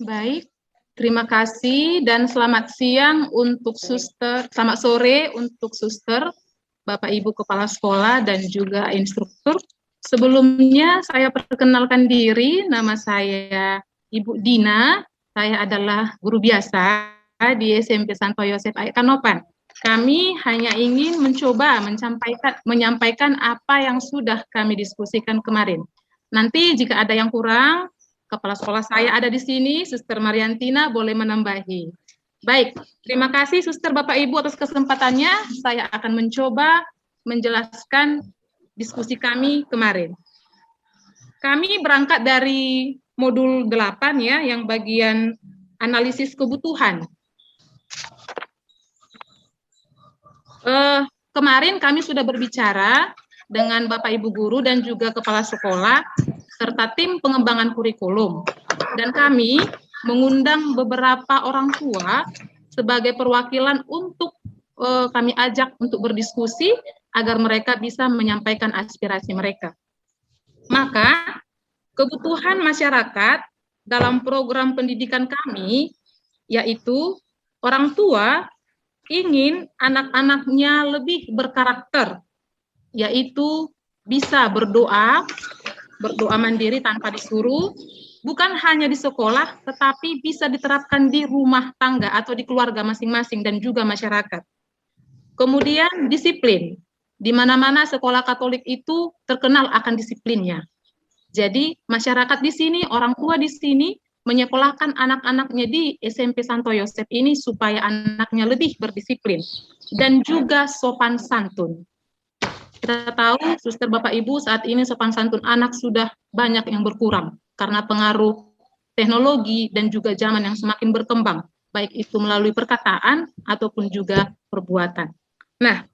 Baik, terima kasih dan selamat siang untuk suster, selamat sore untuk suster, Bapak Ibu Kepala Sekolah dan juga instruktur. Sebelumnya saya perkenalkan diri, nama saya Ibu Dina, saya adalah guru biasa di SMP Santo Yosef Kanopan. Kami hanya ingin mencoba menyampaikan apa yang sudah kami diskusikan kemarin. Nanti jika ada yang kurang, Kepala sekolah saya ada di sini, Suster Mariantina boleh menambahi. Baik, terima kasih Suster Bapak Ibu atas kesempatannya. Saya akan mencoba menjelaskan diskusi kami kemarin. Kami berangkat dari modul 8 ya, yang bagian analisis kebutuhan. Kemarin kami sudah berbicara dengan Bapak Ibu guru dan juga kepala sekolah serta tim pengembangan kurikulum. Dan kami mengundang beberapa orang tua sebagai perwakilan untuk kami ajak untuk berdiskusi agar mereka bisa menyampaikan aspirasi mereka. Maka kebutuhan masyarakat dalam program pendidikan kami yaitu orang tua ingin anak-anaknya lebih berkarakter, yaitu bisa berdoa mandiri tanpa disuruh, bukan hanya di sekolah, tetapi bisa diterapkan di rumah tangga atau di keluarga masing-masing dan juga masyarakat. Kemudian disiplin, di mana-mana sekolah Katolik itu terkenal akan disiplinnya. Jadi masyarakat di sini, orang tua di sini menyekolahkan anak-anaknya di SMP Santo Yosef ini supaya anaknya lebih berdisiplin dan juga sopan santun. Kita tahu, Suster Bapak Ibu, saat ini sopan santun anak sudah banyak yang berkurang karena pengaruh teknologi dan juga zaman yang semakin berkembang, baik itu melalui perkataan ataupun juga perbuatan. Nah,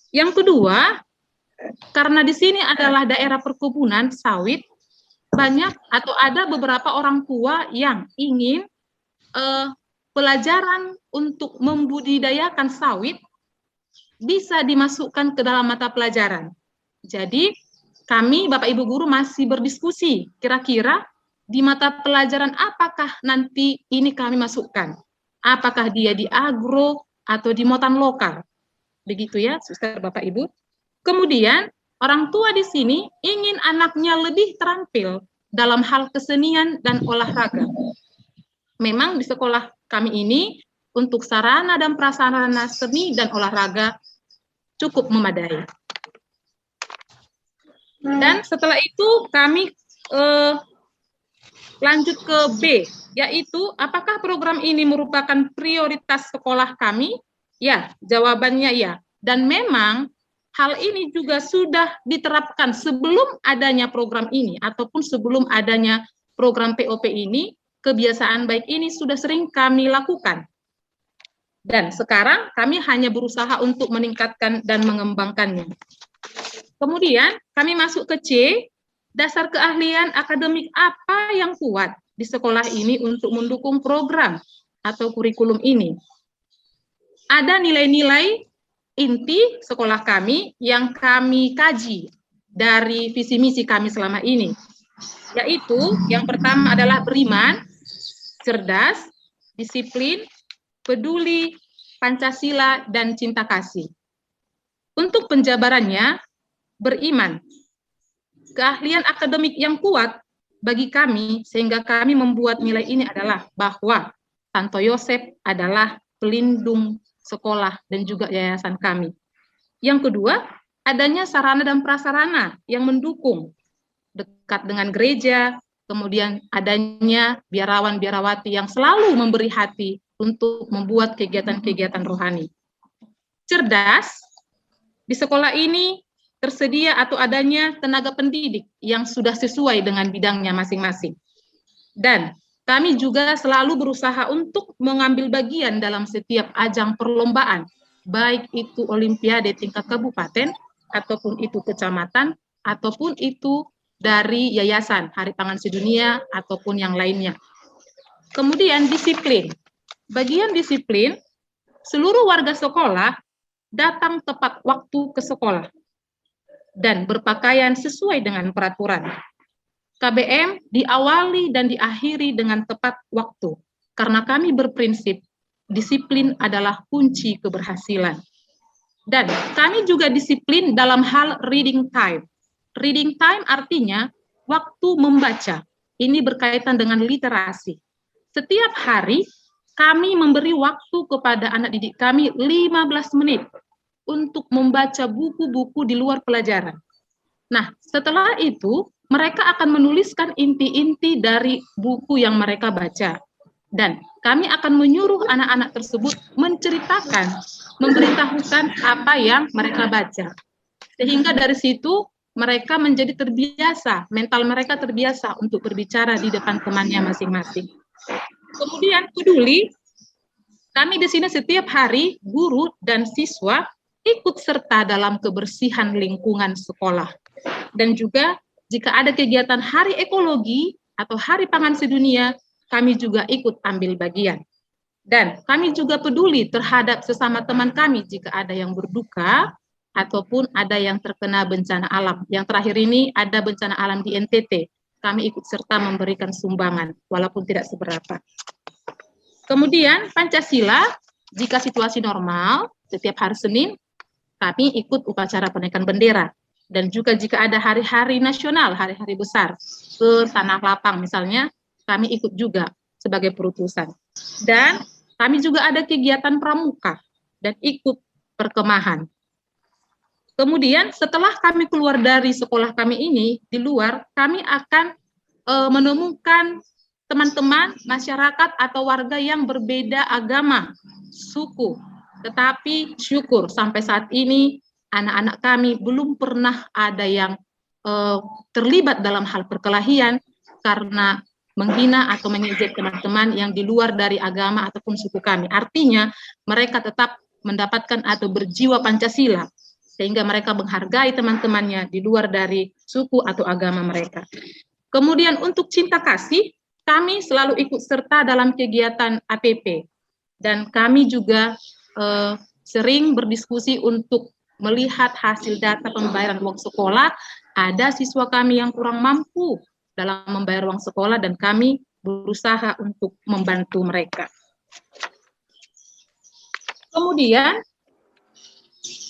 yang kedua, karena di sini adalah daerah perkebunan sawit, banyak atau ada beberapa orang tua yang ingin pelajaran untuk membudidayakan sawit bisa dimasukkan ke dalam mata pelajaran. Jadi, kami, Bapak Ibu Guru, masih berdiskusi, kira-kira di mata pelajaran apakah nanti ini kami masukkan? Apakah dia di agro atau di motan lokal? Begitu ya, Suster Bapak Ibu. Kemudian, orang tua di sini ingin anaknya lebih terampil dalam hal kesenian dan olahraga. Memang di sekolah kami ini, untuk sarana dan prasarana seni dan olahraga cukup memadai. Dan setelah itu kami lanjut ke B, yaitu apakah program ini merupakan prioritas sekolah kami? Ya, jawabannya ya. Dan memang hal ini juga sudah diterapkan sebelum adanya program ini ataupun sebelum adanya program POP ini, kebiasaan baik ini sudah sering kami lakukan. Dan sekarang kami hanya berusaha untuk meningkatkan dan mengembangkannya. Kemudian kami masuk ke C, dasar keahlian akademik apa yang kuat di sekolah ini untuk mendukung program atau kurikulum ini. Ada nilai-nilai inti sekolah kami yang kami kaji dari visi misi kami selama ini, yaitu yang pertama adalah beriman, cerdas, disiplin, peduli, Pancasila, dan cinta kasih. Untuk penjabarannya, beriman. Keahlian akademik yang kuat bagi kami, sehingga kami membuat nilai ini adalah bahwa Santo Yosef adalah pelindung sekolah dan juga yayasan kami. Yang kedua, adanya sarana dan prasarana yang mendukung, dekat dengan gereja, kemudian adanya biarawan-biarawati yang selalu memberi hati untuk membuat kegiatan-kegiatan rohani. Cerdas, di sekolah ini tersedia atau adanya tenaga pendidik yang sudah sesuai dengan bidangnya masing-masing. Dan kami juga selalu berusaha untuk mengambil bagian dalam setiap ajang perlombaan, baik itu olimpiade tingkat kabupaten, ataupun itu kecamatan, ataupun itu dari yayasan Hari Pangan Sedunia, ataupun yang lainnya. Kemudian disiplin. Bagian disiplin, seluruh warga sekolah datang tepat waktu ke sekolah dan berpakaian sesuai dengan peraturan. KBM diawali dan diakhiri dengan tepat waktu, karena kami berprinsip disiplin adalah kunci keberhasilan. Dan kami juga disiplin dalam hal reading time. Reading time artinya waktu membaca. Ini berkaitan dengan literasi. Setiap hari kami memberi waktu kepada anak didik kami 15 menit untuk membaca buku-buku di luar pelajaran. Nah, setelah itu mereka akan menuliskan inti-inti dari buku yang mereka baca. Dan kami akan menyuruh anak-anak tersebut menceritakan, memberitahukan apa yang mereka baca. Sehingga dari situ mereka menjadi terbiasa, mental mereka terbiasa untuk berbicara di depan temannya masing-masing. Kemudian peduli, kami di sini setiap hari guru dan siswa ikut serta dalam kebersihan lingkungan sekolah. Dan juga jika ada kegiatan Hari Ekologi atau Hari Pangan Sedunia, kami juga ikut ambil bagian. Dan kami juga peduli terhadap sesama teman kami jika ada yang berduka ataupun ada yang terkena bencana alam. Yang terakhir ini ada bencana alam di NTT. Kami ikut serta memberikan sumbangan, walaupun tidak seberapa. Kemudian Pancasila, jika situasi normal, setiap hari Senin, kami ikut upacara penaikan bendera. Dan juga jika ada hari-hari nasional, hari-hari besar, ke Tanah Lapang misalnya, kami ikut juga sebagai perutusan. Dan kami juga ada kegiatan pramuka dan ikut perkemahan. Kemudian setelah kami keluar dari sekolah kami ini, di luar, kami akan menemukan teman-teman masyarakat atau warga yang berbeda agama, suku. Tetapi syukur sampai saat ini anak-anak kami belum pernah ada yang terlibat dalam hal perkelahian karena menghina atau mengejek teman-teman yang di luar dari agama ataupun suku kami. Artinya mereka tetap mendapatkan atau berjiwa Pancasila, sehingga mereka menghargai teman-temannya di luar dari suku atau agama mereka. Kemudian untuk cinta kasih, kami selalu ikut serta dalam kegiatan APP. Dan kami juga sering berdiskusi untuk melihat hasil data pembayaran uang sekolah. Ada siswa kami yang kurang mampu dalam membayar uang sekolah dan kami berusaha untuk membantu mereka. Kemudian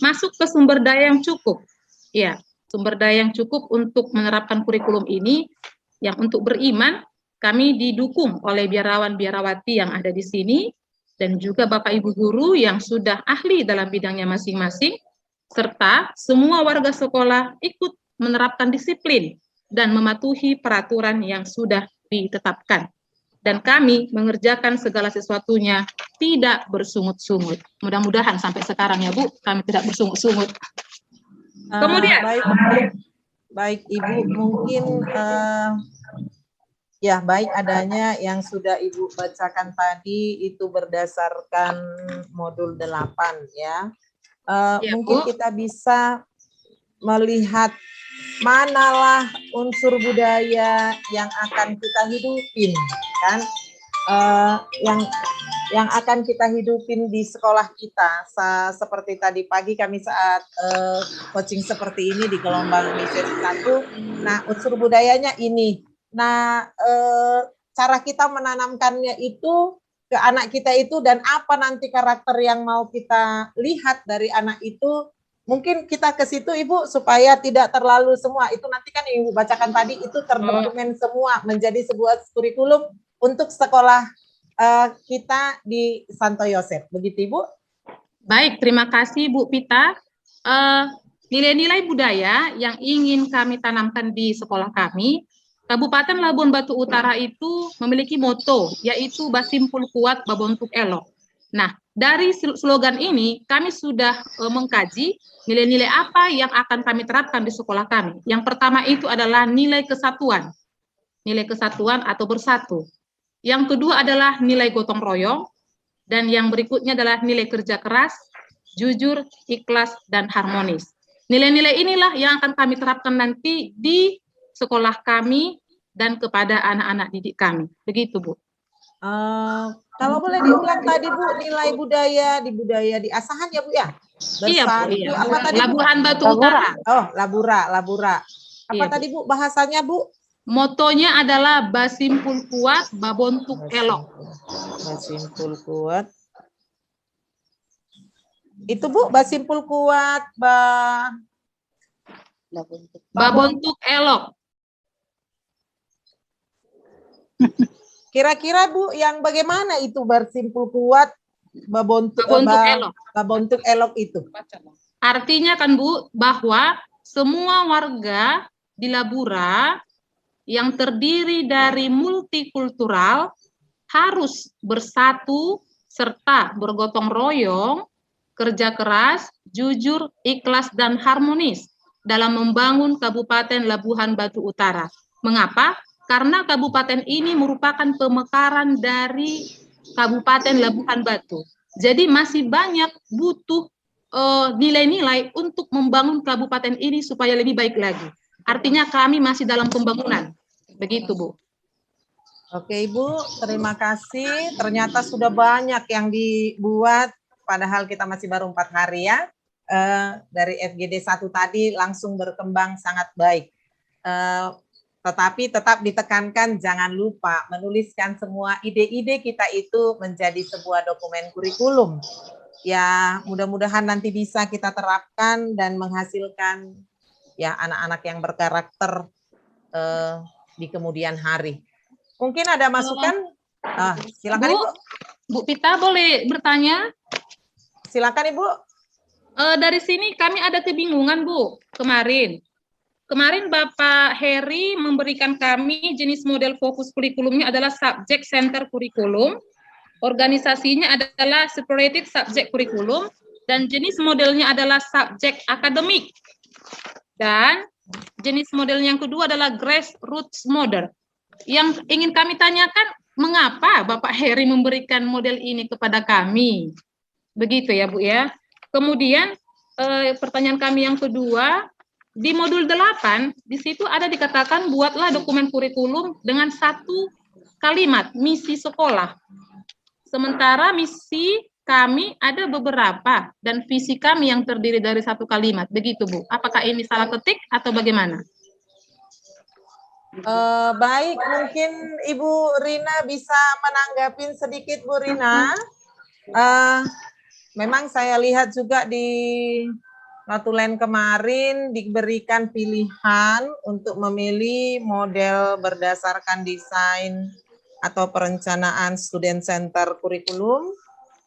masuk ke sumber daya yang cukup. Ya, sumber daya yang cukup untuk menerapkan kurikulum ini. Yang untuk beriman, kami didukung oleh biarawan-biarawati yang ada di sini dan juga Bapak Ibu guru yang sudah ahli dalam bidangnya masing-masing, serta semua warga sekolah ikut menerapkan disiplin dan mematuhi peraturan yang sudah ditetapkan. Dan kami mengerjakan segala sesuatunya tidak bersungut-sungut. Mudah-mudahan sampai sekarang ya Bu, kami tidak bersungut-sungut. Kemudian, baik Ibu, mungkin ya baik adanya yang sudah Ibu bacakan tadi itu berdasarkan modul 8 ya. Ya, mungkin Bu, kita bisa melihat manalah unsur budaya yang akan kita hidupin kan, yang akan kita hidupin di sekolah kita. Seperti tadi pagi kami saat coaching seperti ini di gelombang sesi 1, nah unsur budayanya ini. Nah cara kita menanamkannya itu ke anak kita itu, dan apa nanti karakter yang mau kita lihat dari anak itu, mungkin kita ke situ Ibu supaya tidak terlalu semua itu nanti kan Ibu bacakan tadi itu terdokumen semua menjadi sebuah kurikulum untuk sekolah kita di Santo Yosef. Begitu Ibu? Baik, terima kasih Bu Pita. Nilai-nilai budaya yang ingin kami tanamkan di sekolah kami, Kabupaten Labuan Batu Utara itu memiliki moto, yaitu Basimpul Kuat Babontuk Elok. Nah, dari slogan ini, kami sudah mengkaji nilai-nilai apa yang akan kami terapkan di sekolah kami. Yang pertama itu adalah nilai kesatuan atau bersatu. Yang kedua adalah nilai gotong royong, dan yang berikutnya adalah nilai kerja keras, jujur, ikhlas, dan harmonis. Nilai-nilai inilah yang akan kami terapkan nanti di sekolah kami dan kepada anak-anak didik kami. Begitu, Bu. Kalau boleh diulang tadi Bu, nilai budaya di Asahan ya Bu ya? Iya Bu, iya. Apa tadi, Labuhan Bu? Batu Utara. Oh, Labura. Apa Iya, tadi Bu bahasanya Bu? Motonya adalah basimpul kuat, babontuk elok. Basimpul kuat. Itu Bu, basimpul kuat, babontuk elok. Kira-kira Bu, yang bagaimana itu basimpul kuat, babontuk elok? Babontuk elok itu. Artinya kan Bu, bahwa semua warga di Labura yang terdiri dari multikultural harus bersatu serta bergotong royong, kerja keras, jujur, ikhlas, dan harmonis dalam membangun Kabupaten Labuhan Batu Utara. Mengapa? Karena kabupaten ini merupakan pemekaran dari Kabupaten Labuhan Batu. Jadi masih banyak butuh nilai-nilai untuk membangun kabupaten ini supaya lebih baik lagi. Artinya kami masih dalam pembangunan. Begitu, Bu. Oke, Ibu, terima kasih. Ternyata sudah banyak yang dibuat, padahal kita masih baru 4 hari ya. Dari FGD 1 tadi langsung berkembang sangat baik. Tetapi tetap ditekankan jangan lupa menuliskan semua ide-ide kita itu menjadi sebuah dokumen kurikulum. Ya, mudah-mudahan nanti bisa kita terapkan dan menghasilkan ya anak-anak yang berkarakter di kemudian hari. Mungkin ada masukan? Silakan Ibu. Bu Pita boleh bertanya? Silakan Ibu. Dari sini kami ada kebingungan Bu kemarin. Kemarin Bapak Heri memberikan kami jenis model fokus kurikulumnya adalah subject center kurikulum, organisasinya adalah separated subject kurikulum, dan jenis modelnya adalah subject akademik. Dan jenis model yang kedua adalah grassroots model. Yang ingin kami tanyakan, mengapa Bapak Heri memberikan model ini kepada kami? Begitu ya Bu ya. Kemudian pertanyaan kami yang kedua, di modul 8, di situ ada dikatakan buatlah dokumen kurikulum dengan 1 kalimat, misi sekolah. Sementara misi kami ada beberapa, dan visi kami yang terdiri dari 1 kalimat. Begitu Bu, apakah ini salah ketik atau bagaimana? Baik, mungkin Ibu Rina bisa menanggapi sedikit Bu Rina. Memang saya lihat juga di notulen kemarin diberikan pilihan untuk memilih model berdasarkan desain atau perencanaan student center kurikulum,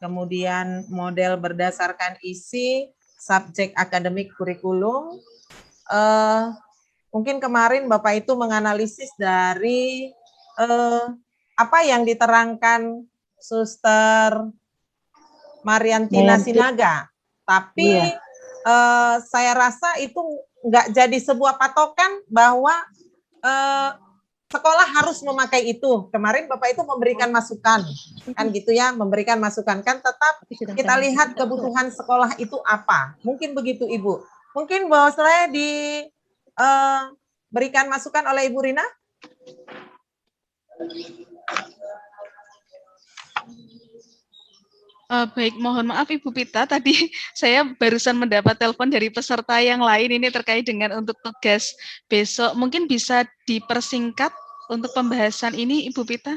kemudian model berdasarkan isi subjek akademik kurikulum. Mungkin kemarin Bapak itu menganalisis dari apa yang diterangkan Suster Mariantina Sinaga, tapi saya rasa itu nggak jadi sebuah patokan bahwa sekolah harus memakai itu. Kemarin Bapak itu memberikan masukan, kan gitu ya, memberikan masukan, kan tetap kita lihat kebutuhan sekolah itu apa. Mungkin begitu Ibu. Mungkin bahwa saya diberikan masukan oleh Ibu Rina. Baik, mohon maaf Ibu Pita, tadi saya barusan mendapat telepon dari peserta yang lain ini terkait dengan untuk tugas besok. Mungkin bisa dipersingkat untuk pembahasan ini Ibu Pita,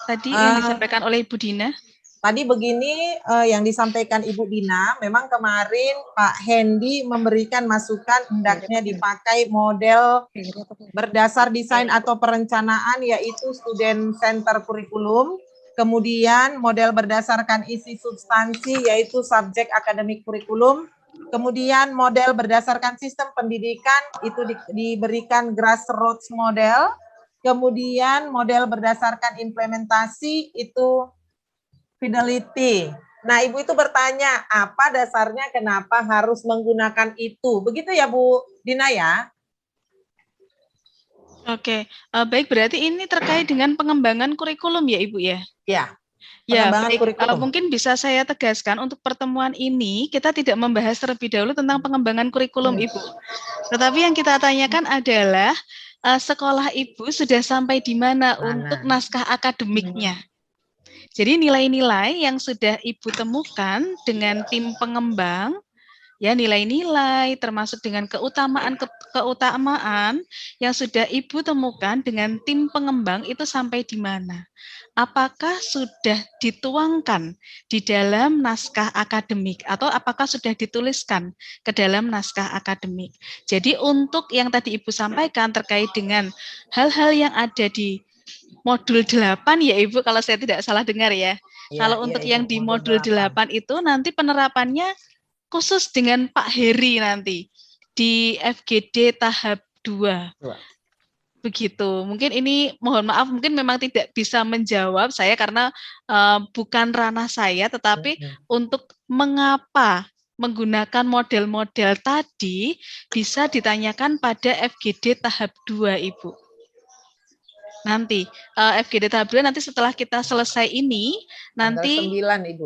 tadi yang disampaikan oleh Ibu Dina. Tadi begini yang disampaikan Ibu Dina, memang kemarin Pak Hendy memberikan masukan hendaknya dipakai model berdasar desain atau perencanaan yaitu student center kurikulum. Kemudian model berdasarkan isi substansi yaitu subjek akademik kurikulum. Kemudian model berdasarkan sistem pendidikan itu diberikan grassroots model. Kemudian model berdasarkan implementasi itu fidelity. Nah, Ibu itu bertanya apa dasarnya kenapa harus menggunakan itu. Begitu ya Bu Dina ya? Oke, baik, berarti ini terkait dengan pengembangan kurikulum ya Ibu ya? Ya. Ya, baik. Mungkin bisa saya tegaskan untuk pertemuan ini kita tidak membahas terlebih dahulu tentang pengembangan kurikulum Ibu. Tetapi yang kita tanyakan adalah sekolah Ibu sudah sampai di mana untuk naskah akademiknya. Jadi nilai-nilai yang sudah Ibu temukan dengan tim pengembang ya nilai-nilai termasuk dengan keutamaan yang sudah Ibu temukan dengan tim pengembang itu sampai di mana? Apakah sudah dituangkan di dalam naskah akademik atau apakah sudah dituliskan ke dalam naskah akademik? Jadi untuk yang tadi Ibu sampaikan terkait dengan hal-hal yang ada di modul 8 ya Ibu, kalau saya tidak salah dengar ya. Kalau untuk yang di modul 8 itu nanti penerapannya khusus dengan Pak Heri nanti di FGD tahap 2. Begitu. Mungkin ini mohon maaf mungkin memang tidak bisa menjawab saya karena bukan ranah saya, tetapi untuk mengapa menggunakan model-model tadi bisa ditanyakan pada FGD tahap 2 Ibu. Nanti FGD tahap 2 nanti setelah kita selesai ini nanti tanggal 9 Ibu,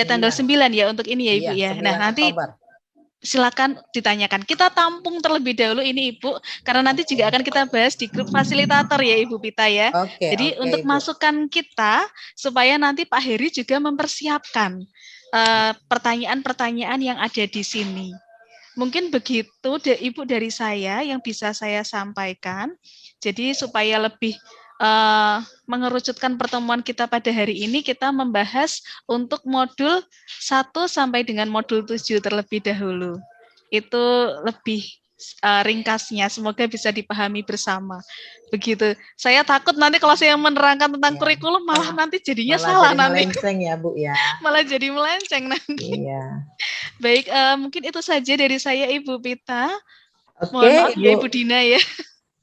tanggal 9 ya untuk ini ya Ibu ya. Nah, nanti Oktober. Silakan ditanyakan. Kita tampung terlebih dahulu ini Ibu, karena nanti juga akan kita bahas di grup fasilitator ya Ibu Pita ya. Jadi untuk Ibu. Masukan kita supaya nanti Pak Heri juga mempersiapkan pertanyaan-pertanyaan yang ada di sini. Mungkin begitu Ibu dari saya yang bisa saya sampaikan. Jadi supaya lebih mengerucutkan pertemuan kita pada hari ini, kita membahas untuk modul 1 sampai dengan modul 7 terlebih dahulu. Itu lebih ringkasnya, semoga bisa dipahami bersama. Begitu. Saya takut nanti kalau saya menerangkan tentang kurikulum malah nanti jadinya salah nanti. Melenceng ya Bu ya. Malah jadi melenceng nanti. Iya. Baik, mungkin itu saja dari saya Ibu Pita. Oke, mohon maaf ya Ibu Dina ya.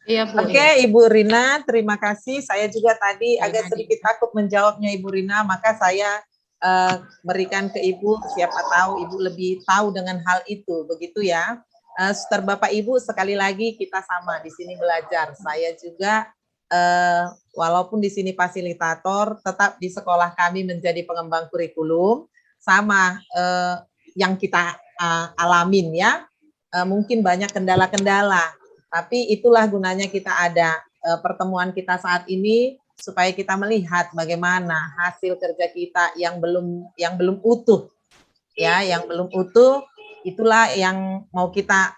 Iya, Bu. Oke, Ibu Rina, terima kasih. Saya juga tadi agak sedikit takut menjawabnya Ibu Rina, maka saya berikan ke Ibu, siapa tahu Ibu lebih tahu dengan hal itu, begitu ya. Suster Bapak Ibu, sekali lagi kita sama di sini belajar. Saya juga, walaupun di sini fasilitator, tetap di sekolah kami menjadi pengembang kurikulum, sama yang kita alamin ya. Mungkin banyak kendala-kendala. Tapi itulah gunanya kita ada pertemuan kita saat ini supaya kita melihat bagaimana hasil kerja kita yang belum utuh ya, yang belum utuh itulah yang mau kita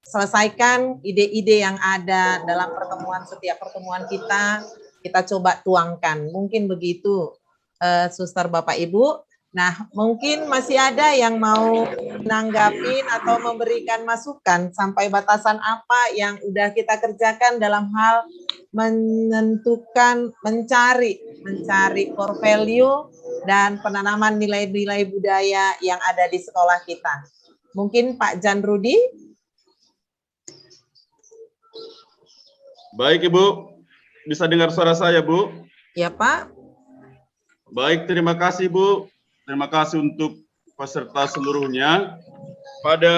selesaikan, ide-ide yang ada dalam setiap pertemuan kita coba tuangkan. Mungkin begitu Suster Bapak Ibu. Nah, mungkin masih ada yang mau menanggapin atau memberikan masukan sampai batasan apa yang udah kita kerjakan dalam hal mencari core value dan penanaman nilai-nilai budaya yang ada di sekolah kita. Mungkin Pak Jan Rudi? Baik Ibu, bisa dengar suara saya Bu? Ya Pak. Baik, terima kasih Bu. Terima kasih untuk peserta seluruhnya. Pada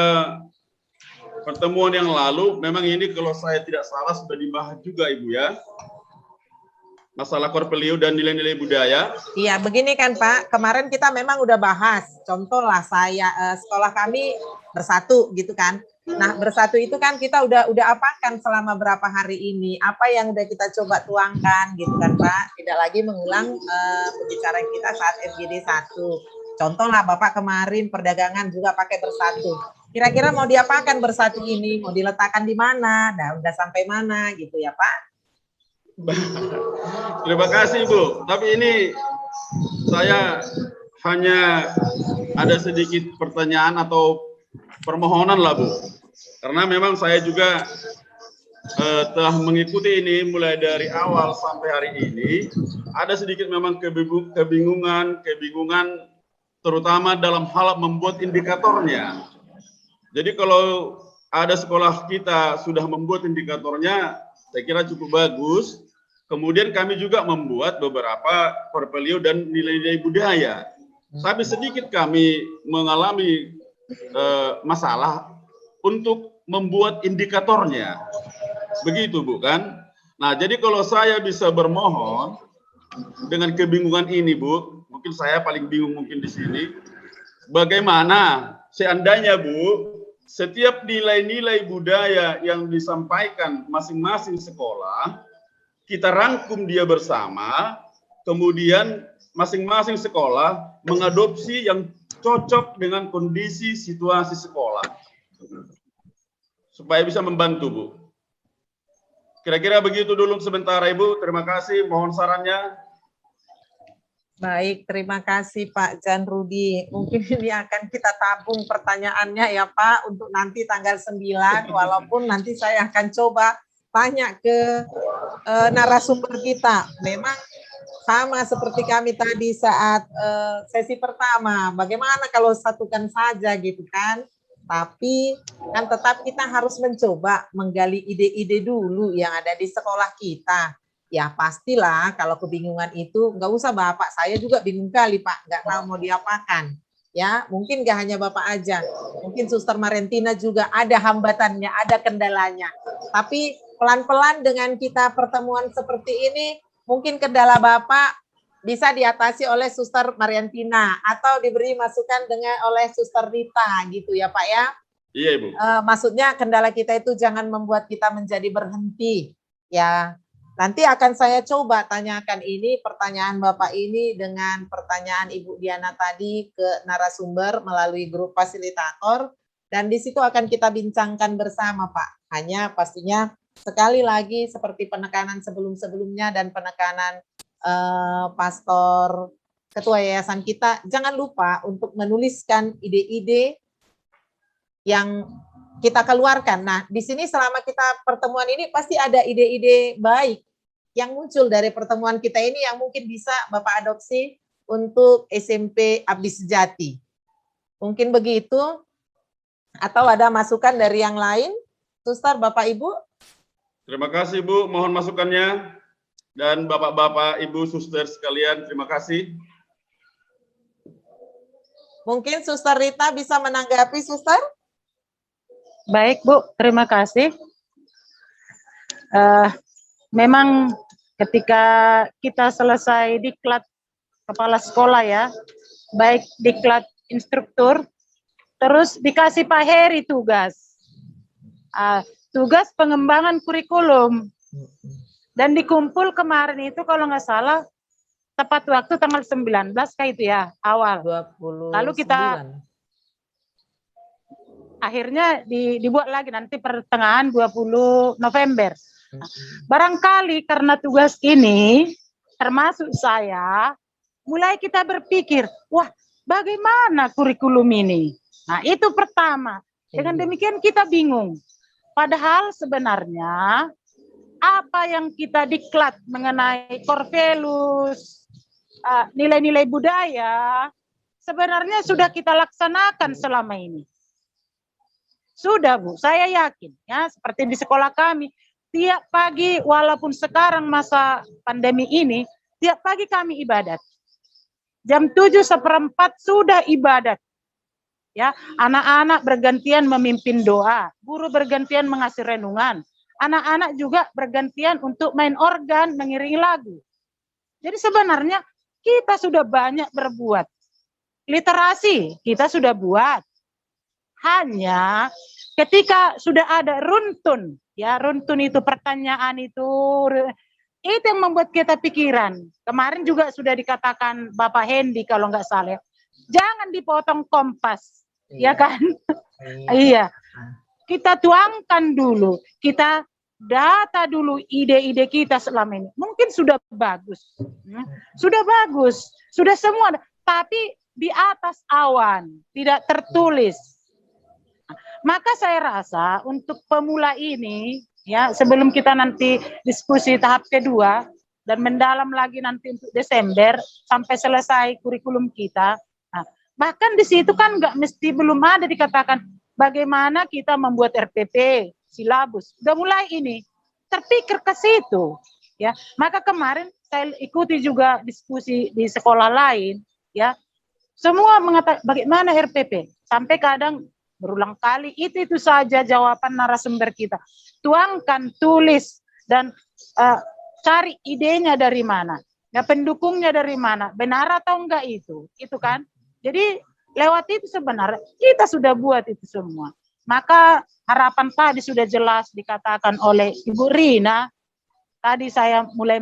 pertemuan yang lalu, memang ini kalau saya tidak salah sudah dibahas juga Ibu ya. Masalah core value dan nilai-nilai budaya. Iya, begini kan Pak, kemarin kita memang udah bahas. Contoh lah sekolah kami bersatu gitu kan. Nah, bersatu itu kan kita udah apakan selama berapa hari ini, apa yang udah kita coba tuangkan gitu kan Pak, tidak lagi mengulang pembicaraan kita saat FGD 1. Contoh lah Bapak kemarin perdagangan juga pakai bersatu. Kira-kira mau diapakan bersatu ini, mau diletakkan di mana, nah udah sampai mana gitu ya Pak. Terima kasih Bu, tapi ini saya hanya ada sedikit pertanyaan atau permohonan lah Bu, karena memang saya juga telah mengikuti ini mulai dari awal sampai hari ini. Ada sedikit memang kebingungan terutama dalam hal membuat indikatornya. Jadi kalau ada sekolah kita sudah membuat indikatornya, saya kira cukup bagus. Kemudian kami juga membuat beberapa core value dan nilai-nilai budaya. Tapi sedikit kami mengalami masalah untuk membuat indikatornya. Begitu bukan? Nah, jadi kalau saya bisa bermohon dengan kebingungan ini Bu, mungkin saya paling bingung mungkin di sini. Bagaimana seandainya Bu, setiap nilai-nilai budaya yang disampaikan masing-masing sekolah, kita rangkum dia bersama, kemudian masing-masing sekolah mengadopsi yang cocok dengan kondisi situasi sekolah supaya bisa membantu, Bu. Kira-kira begitu dulu sementara, Ibu. Terima kasih, mohon sarannya. Baik, terima kasih Pak Jan Rudi. Mungkin ini akan kita tabung pertanyaannya ya Pak untuk nanti tanggal 9, walaupun nanti saya akan coba tanya ke narasumber kita. Memang sama seperti kami tadi saat sesi pertama, bagaimana kalau satukan saja gitu kan. Tapi kan tetap kita harus mencoba menggali ide-ide dulu yang ada di sekolah kita. Ya pastilah kalau kebingungan itu nggak usah Bapak, saya juga bingung kali Pak, nggak tahu mau diapakan. Ya mungkin nggak hanya Bapak aja, mungkin Suster Marentina juga ada hambatannya, ada kendalanya. Tapi pelan-pelan dengan kita pertemuan seperti ini, mungkin kendala Bapak bisa diatasi oleh Suster Mariantina atau diberi masukan oleh Suster Rita gitu ya Pak ya. Iya Ibu. Maksudnya kendala kita itu jangan membuat kita menjadi berhenti ya. Nanti akan saya coba tanyakan ini pertanyaan Bapak ini dengan pertanyaan Ibu Diana tadi ke narasumber melalui grup fasilitator dan di situ akan kita bincangkan bersama Pak. Hanya pastinya sekali lagi seperti penekanan sebelum-sebelumnya dan penekanan pastor ketua yayasan kita, jangan lupa untuk menuliskan ide-ide yang kita keluarkan. Nah, di sini selama kita pertemuan ini pasti ada ide-ide baik yang muncul dari pertemuan kita ini yang mungkin bisa Bapak adopsi untuk SMP Abdi Sejati. Mungkin begitu, atau ada masukan dari yang lain? Suster, Bapak, Ibu? Terima kasih, Bu. Mohon masukannya. Dan Bapak-Bapak, Ibu, Suster sekalian, terima kasih. Mungkin Suster Rita bisa menanggapi, Suster? Baik, Bu. Terima kasih. Memang ketika kita selesai diklat kepala sekolah ya, baik diklat instruktur, terus dikasih Pak Heri tugas. Tugas pengembangan kurikulum. Dan dikumpul kemarin itu kalau nggak salah, tepat waktu tanggal 19 kayak itu ya, awal. 29. Lalu kita akhirnya dibuat lagi nanti pertengahan 20 November. Barangkali karena tugas ini, termasuk saya, mulai kita berpikir, wah bagaimana kurikulum ini? Nah itu pertama, dengan demikian kita bingung. Padahal sebenarnya, apa yang kita diklat mengenai Corvelus, nilai-nilai budaya, sebenarnya sudah kita laksanakan selama ini. Sudah Bu, saya yakin ya seperti di sekolah kami, tiap pagi walaupun sekarang masa pandemi ini, tiap pagi kami ibadat. Jam 7:15 sudah ibadat. Ya, anak-anak bergantian memimpin doa, guru bergantian mengasih renungan, anak-anak juga bergantian untuk main organ, mengiringi lagu. Jadi sebenarnya kita sudah banyak berbuat. Literasi kita sudah buat. Hanya ketika sudah ada runtun, ya runtun itu pertanyaan itu yang membuat kita pikiran. Kemarin juga sudah dikatakan Bapak Hendi kalau nggak salah, jangan dipotong kompas, ya kan? Iya, kita tuangkan dulu, kita data dulu ide-ide kita selama ini. Mungkin sudah bagus, sudah semua, tapi di atas awan, tidak tertulis. Maka saya rasa untuk pemula ini, ya sebelum kita nanti diskusi tahap kedua dan mendalam lagi nanti untuk Desember sampai selesai kurikulum kita, nah, bahkan di situ kan nggak mesti belum ada dikatakan bagaimana kita membuat RPP, silabus, udah mulai ini terpikir ke situ, ya. Maka kemarin saya ikuti juga diskusi di sekolah lain, ya, semua mengatakan bagaimana RPP, sampai kadang berulang kali itu saja jawaban narasumber kita. Tuangkan, tulis, dan cari idenya dari mana, ya pendukungnya dari mana, benar atau enggak itu kan. Jadi lewat itu sebenarnya kita sudah buat itu semua. Maka harapan tadi sudah jelas dikatakan oleh Ibu Rina. Tadi saya mulai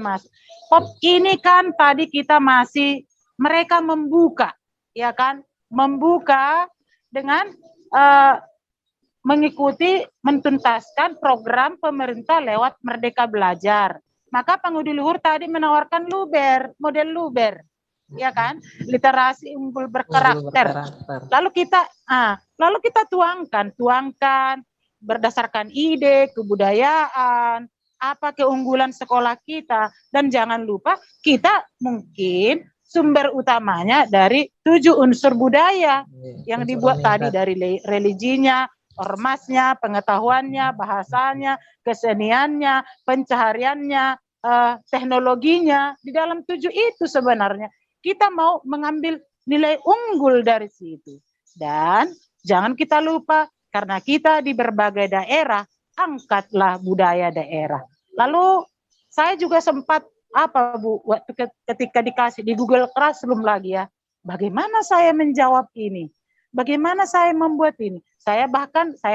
ini kan tadi kita masih mereka membuka, ya kan. membuka dengan mengikuti mentuntaskan program pemerintah lewat Merdeka Belajar. Maka Pangudi Luhur tadi menawarkan Luber, model Luber, ya kan? Literasi unggul berkarakter. Lalu kita tuangkan berdasarkan ide, kebudayaan, apa keunggulan sekolah kita, dan jangan lupa kita mungkin sumber utamanya dari 7 unsur budaya yang dibuat tadi, dari religinya, ormasnya, pengetahuannya, bahasanya, keseniannya, pencahariannya, teknologinya. Di dalam 7 itu sebenarnya kita mau mengambil nilai unggul dari situ. Dan jangan kita lupa, karena kita di berbagai daerah, angkatlah budaya daerah. Lalu saya juga sempat waktu ketika dikasih di Google Classroom lagi ya, bagaimana saya menjawab ini? Bagaimana saya membuat ini? Saya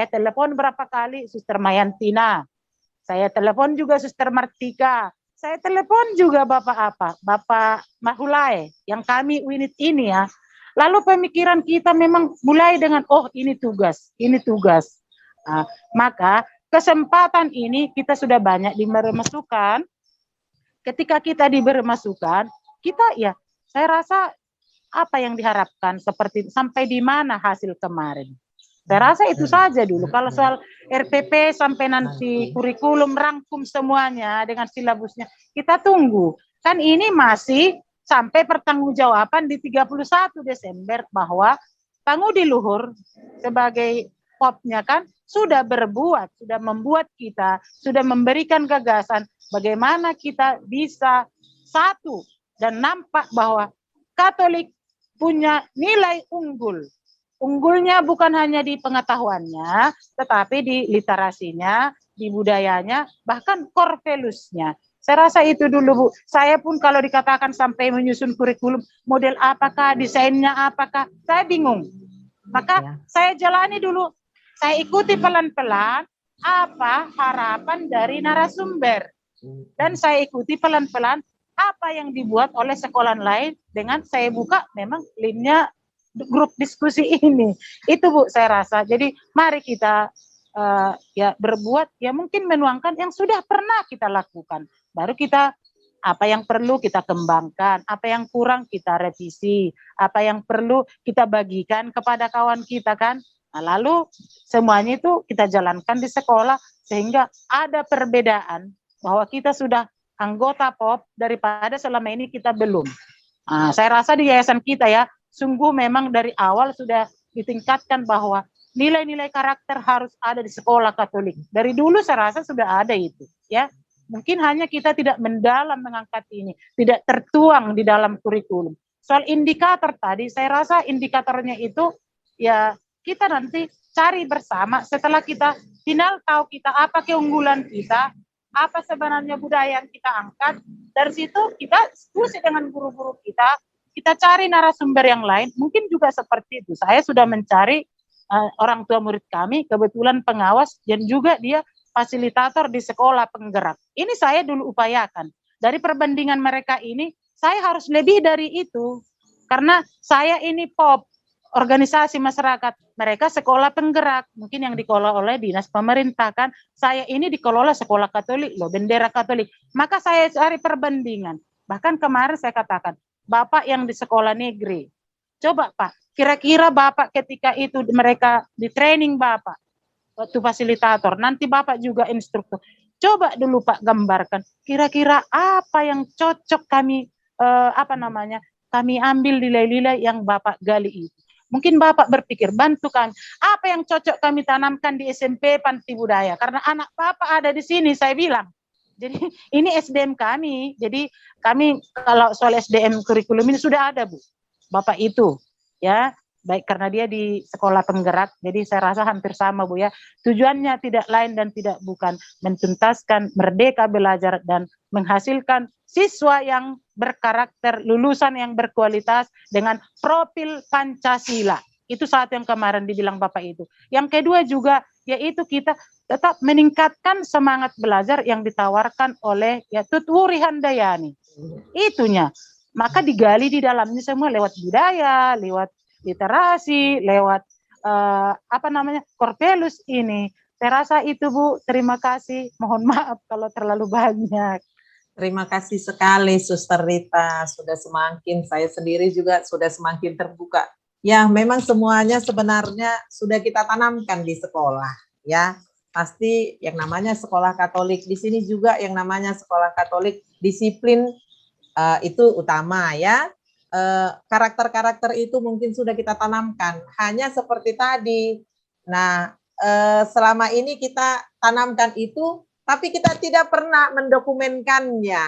telepon berapa kali Suster Mayantina. Saya telepon juga Suster Martika. Saya telepon juga Bapak Mahulai, yang kami unit ini ya. Lalu pemikiran kita memang mulai dengan, ini tugas. Nah, maka kesempatan ini kita sudah banyak diberi masukan. Ketika kita diberi masukan, saya rasa apa yang diharapkan, seperti sampai di mana hasil kemarin. Saya rasa itu saja dulu. Kalau soal RPP sampai nanti kurikulum rangkum semuanya dengan silabusnya, kita tunggu. Kan ini masih sampai pertanggungjawaban di 31 Desember bahwa Pangudi Luhur sebagai POP-nya kan sudah membuat kita, sudah memberikan gagasan bagaimana kita bisa satu dan nampak bahwa Katolik punya nilai unggul. Unggulnya bukan hanya di pengetahuannya, tetapi di literasinya, di budayanya, bahkan core values-nya. Saya rasa itu dulu, Bu. Saya pun kalau dikatakan sampai menyusun kurikulum, model apakah, desainnya apakah, saya bingung. Maka saya jalani dulu. Saya ikuti pelan-pelan apa harapan dari narasumber. Dan saya ikuti pelan-pelan apa yang dibuat oleh sekolah lain dengan saya buka memang linknya grup diskusi ini. Itu Bu, saya rasa. Jadi mari kita berbuat, mungkin menuangkan yang sudah pernah kita lakukan. Baru kita, apa yang perlu kita kembangkan, apa yang kurang kita revisi, apa yang perlu kita bagikan kepada kawan kita kan. Nah, lalu semuanya itu kita jalankan di sekolah sehingga ada perbedaan bahwa kita sudah anggota POP daripada selama ini kita belum. Nah, saya rasa di yayasan kita sungguh memang dari awal sudah ditingkatkan bahwa nilai-nilai karakter harus ada di sekolah Katolik. Dari dulu saya rasa sudah ada itu, ya. Mungkin hanya kita tidak mendalam mengangkat ini, tidak tertuang di dalam kurikulum. Soal indikator tadi, saya rasa indikatornya itu kita nanti cari bersama setelah kita final tahu kita apa keunggulan kita, apa sebenarnya budaya yang kita angkat. Dari situ kita diskusi dengan guru-guru kita cari narasumber yang lain, mungkin juga seperti itu. Saya sudah mencari orang tua murid kami, kebetulan pengawas, dan juga dia fasilitator di sekolah penggerak. Ini saya dulu upayakan. Dari perbandingan mereka ini, saya harus lebih dari itu. Karena saya ini POP, organisasi masyarakat. Mereka sekolah penggerak, mungkin yang dikelola oleh dinas pemerintah kan. Saya ini dikelola sekolah Katolik, bendera Katolik. Maka saya cari perbandingan. Bahkan kemarin saya katakan, Bapak yang di sekolah negeri, coba Pak, kira-kira Bapak ketika itu mereka di training Bapak, waktu fasilitator, nanti Bapak juga instruktur. Coba dulu Pak gambarkan, kira-kira apa yang cocok kami, kami ambil nilai-nilai yang Bapak gali itu. Mungkin Bapak berpikir, bantu kami, apa yang cocok kami tanamkan di SMP Panti Budaya, karena anak Bapak ada di sini, saya bilang. Jadi ini SDM kami, jadi kami kalau soal SDM kurikulum ini sudah ada Bu, Bapak itu, ya. Baik karena dia di sekolah penggerak, jadi saya rasa hampir sama Bu ya. Tujuannya tidak lain dan tidak bukan mentuntaskan Merdeka Belajar dan menghasilkan siswa yang berkarakter, lulusan yang berkualitas dengan profil Pancasila. Itu satu yang kemarin dibilang Bapak itu. Yang kedua juga yaitu kita tetap meningkatkan semangat belajar yang ditawarkan oleh Tutwuri Handayani. Itunya. Maka digali di dalamnya semua lewat budaya, lewat literasi, lewat Corpelus ini. Saya rasa itu Bu, terima kasih. Mohon maaf kalau terlalu banyak. Terima kasih sekali Suster Rita, saya sendiri juga sudah semakin terbuka. Ya, memang semuanya sebenarnya sudah kita tanamkan di sekolah, ya. Pasti yang namanya sekolah Katolik di sini juga yang namanya sekolah Katolik disiplin itu utama ya. Karakter-karakter itu mungkin sudah kita tanamkan. Hanya seperti tadi. Nah, selama ini kita tanamkan itu, tapi kita tidak pernah mendokumenkannya.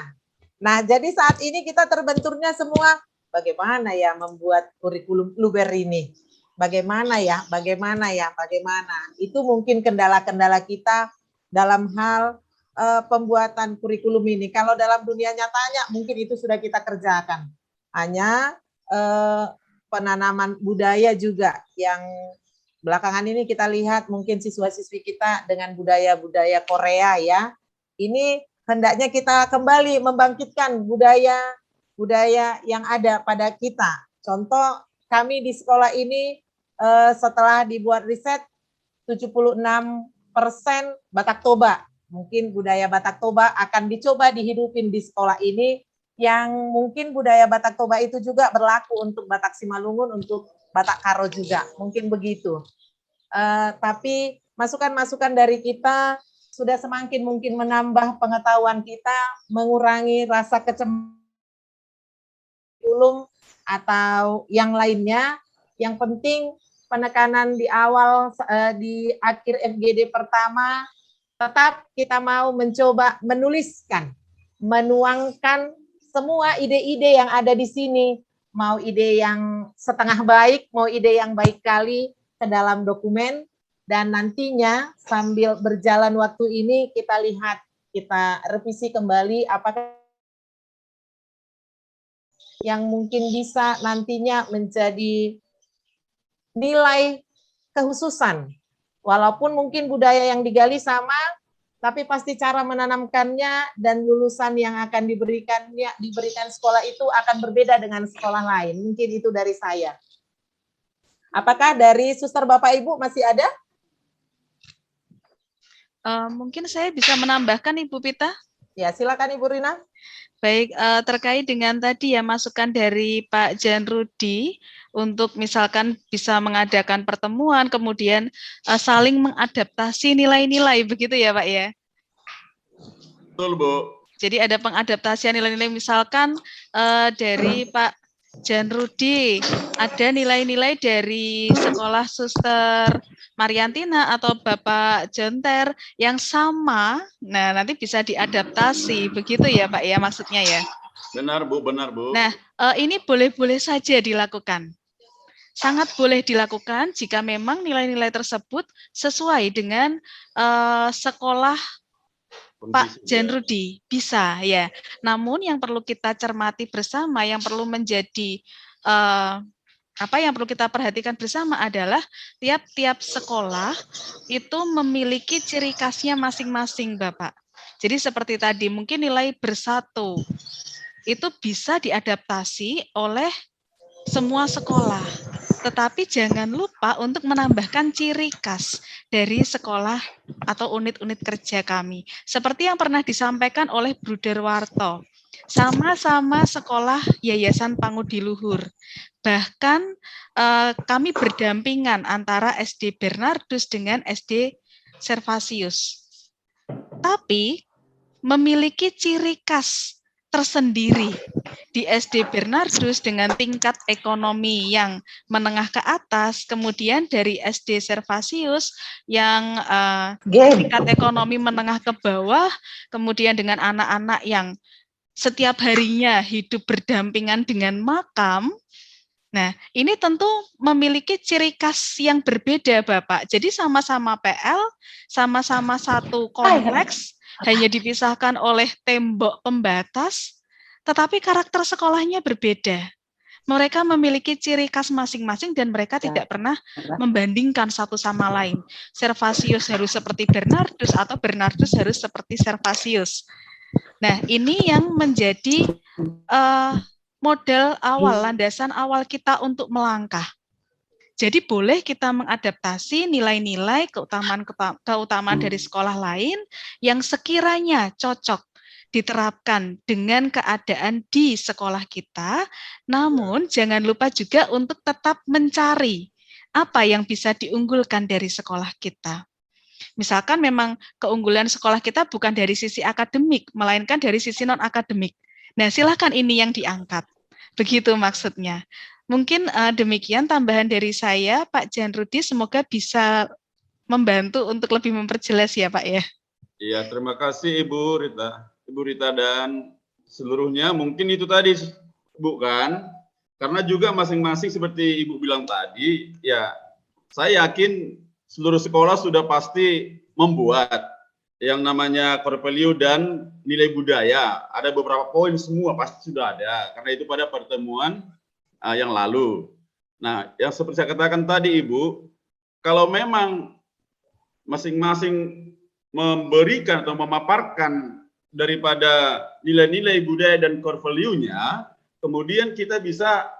Nah, jadi saat ini kita terbenturnya semua, bagaimana ya membuat kurikulum Luber ini? Bagaimana ya? Itu mungkin kendala-kendala kita dalam hal pembuatan kurikulum ini. Kalau dalam dunia nyatanya mungkin itu sudah kita kerjakan. Hanya penanaman budaya juga yang belakangan ini kita lihat mungkin siswa-siswi kita dengan budaya-budaya Korea ya. Ini hendaknya kita kembali membangkitkan budaya yang ada pada kita. Contoh kami di sekolah ini setelah dibuat riset 76% Batak Toba. Mungkin budaya Batak Toba akan dicoba dihidupin di sekolah ini, yang mungkin budaya Batak Toba itu juga berlaku untuk Batak Simalungun, untuk Batak Karo juga, mungkin begitu. Tapi masukan-masukan dari kita sudah semakin mungkin menambah pengetahuan kita, mengurangi rasa kecemasan atau yang lainnya. Yang penting penekanan di awal, di akhir FGD pertama, tetap kita mau mencoba menuliskan, menuangkan semua ide-ide yang ada di sini, mau ide yang setengah baik, mau ide yang baik kali ke dalam dokumen, dan nantinya sambil berjalan waktu ini kita lihat, kita revisi kembali apakah yang mungkin bisa nantinya menjadi nilai kekhususan. Walaupun mungkin budaya yang digali sama, tapi pasti cara menanamkannya dan lulusan yang akan diberikan sekolah itu akan berbeda dengan sekolah lain. Mungkin itu dari saya. Apakah dari Suster Bapak Ibu masih ada? Mungkin saya bisa menambahkan Ibu Pita. Ya, silakan Ibu Rina. Baik, terkait dengan tadi ya masukan dari Pak Jan Rudi untuk misalkan bisa mengadakan pertemuan, kemudian saling mengadaptasi nilai-nilai, begitu ya Pak ya? Betul Bu. Jadi ada pengadaptasian nilai-nilai, misalkan dari Pak Jan Rudi, ada nilai-nilai dari sekolah Suster Mariantina atau Bapak Jonter yang sama, nah nanti bisa diadaptasi, begitu ya Pak ya maksudnya ya? Benar Bu, benar Bu. Nah, ini boleh-boleh saja dilakukan. Sangat boleh dilakukan jika memang nilai-nilai tersebut sesuai dengan sekolah Pak Jan Rudi, bisa ya. Namun yang perlu kita cermati bersama, yang perlu menjadi yang perlu kita perhatikan bersama adalah tiap-tiap sekolah itu memiliki ciri khasnya masing-masing, Bapak. Jadi seperti tadi, mungkin nilai bersatu itu bisa diadaptasi oleh semua sekolah. Tetapi jangan lupa untuk menambahkan ciri khas dari sekolah atau unit-unit kerja kami. Seperti yang pernah disampaikan oleh Bruder Warto. Sama-sama sekolah Yayasan Pangudi Luhur. Bahkan kami berdampingan antara SD Bernardus dengan SD Servasius. Tapi memiliki ciri khas tersendiri. Di SD Bernardus dengan tingkat ekonomi yang menengah ke atas, kemudian dari SD Servasius yang tingkat ekonomi menengah ke bawah, kemudian dengan anak-anak yang setiap harinya hidup berdampingan dengan makam. Nah, ini tentu memiliki ciri khas yang berbeda, Bapak. Jadi sama-sama PL, sama-sama satu kompleks, hanya dipisahkan oleh tembok pembatas, tetapi karakter sekolahnya berbeda. Mereka memiliki ciri khas masing-masing dan mereka tidak pernah membandingkan satu sama lain. Servasius harus seperti Bernardus atau Bernardus harus seperti Servasius. Nah, ini yang menjadi model awal, landasan awal kita untuk melangkah. Jadi boleh kita mengadaptasi nilai-nilai keutamaan dari sekolah lain yang sekiranya cocok diterapkan dengan keadaan di sekolah kita, namun jangan lupa juga untuk tetap mencari apa yang bisa diunggulkan dari sekolah kita. Misalkan memang keunggulan sekolah kita bukan dari sisi akademik, melainkan dari sisi non-akademik. Nah, silakan ini yang diangkat. Begitu maksudnya. Mungkin demikian tambahan dari saya, Pak Jan Rudi, semoga bisa membantu untuk lebih memperjelas ya Pak ya. Iya, terima kasih Ibu Rita dan seluruhnya. Mungkin itu tadi Bu kan, karena juga masing-masing seperti Ibu bilang tadi, ya saya yakin seluruh sekolah sudah pasti membuat yang namanya core value dan nilai budaya. Ada beberapa poin semua pasti sudah ada, karena itu pada pertemuan yang lalu. Nah, yang seperti saya katakan tadi Ibu, kalau memang masing-masing memberikan atau memaparkan daripada nilai-nilai budaya dan core value-nya, kemudian kita bisa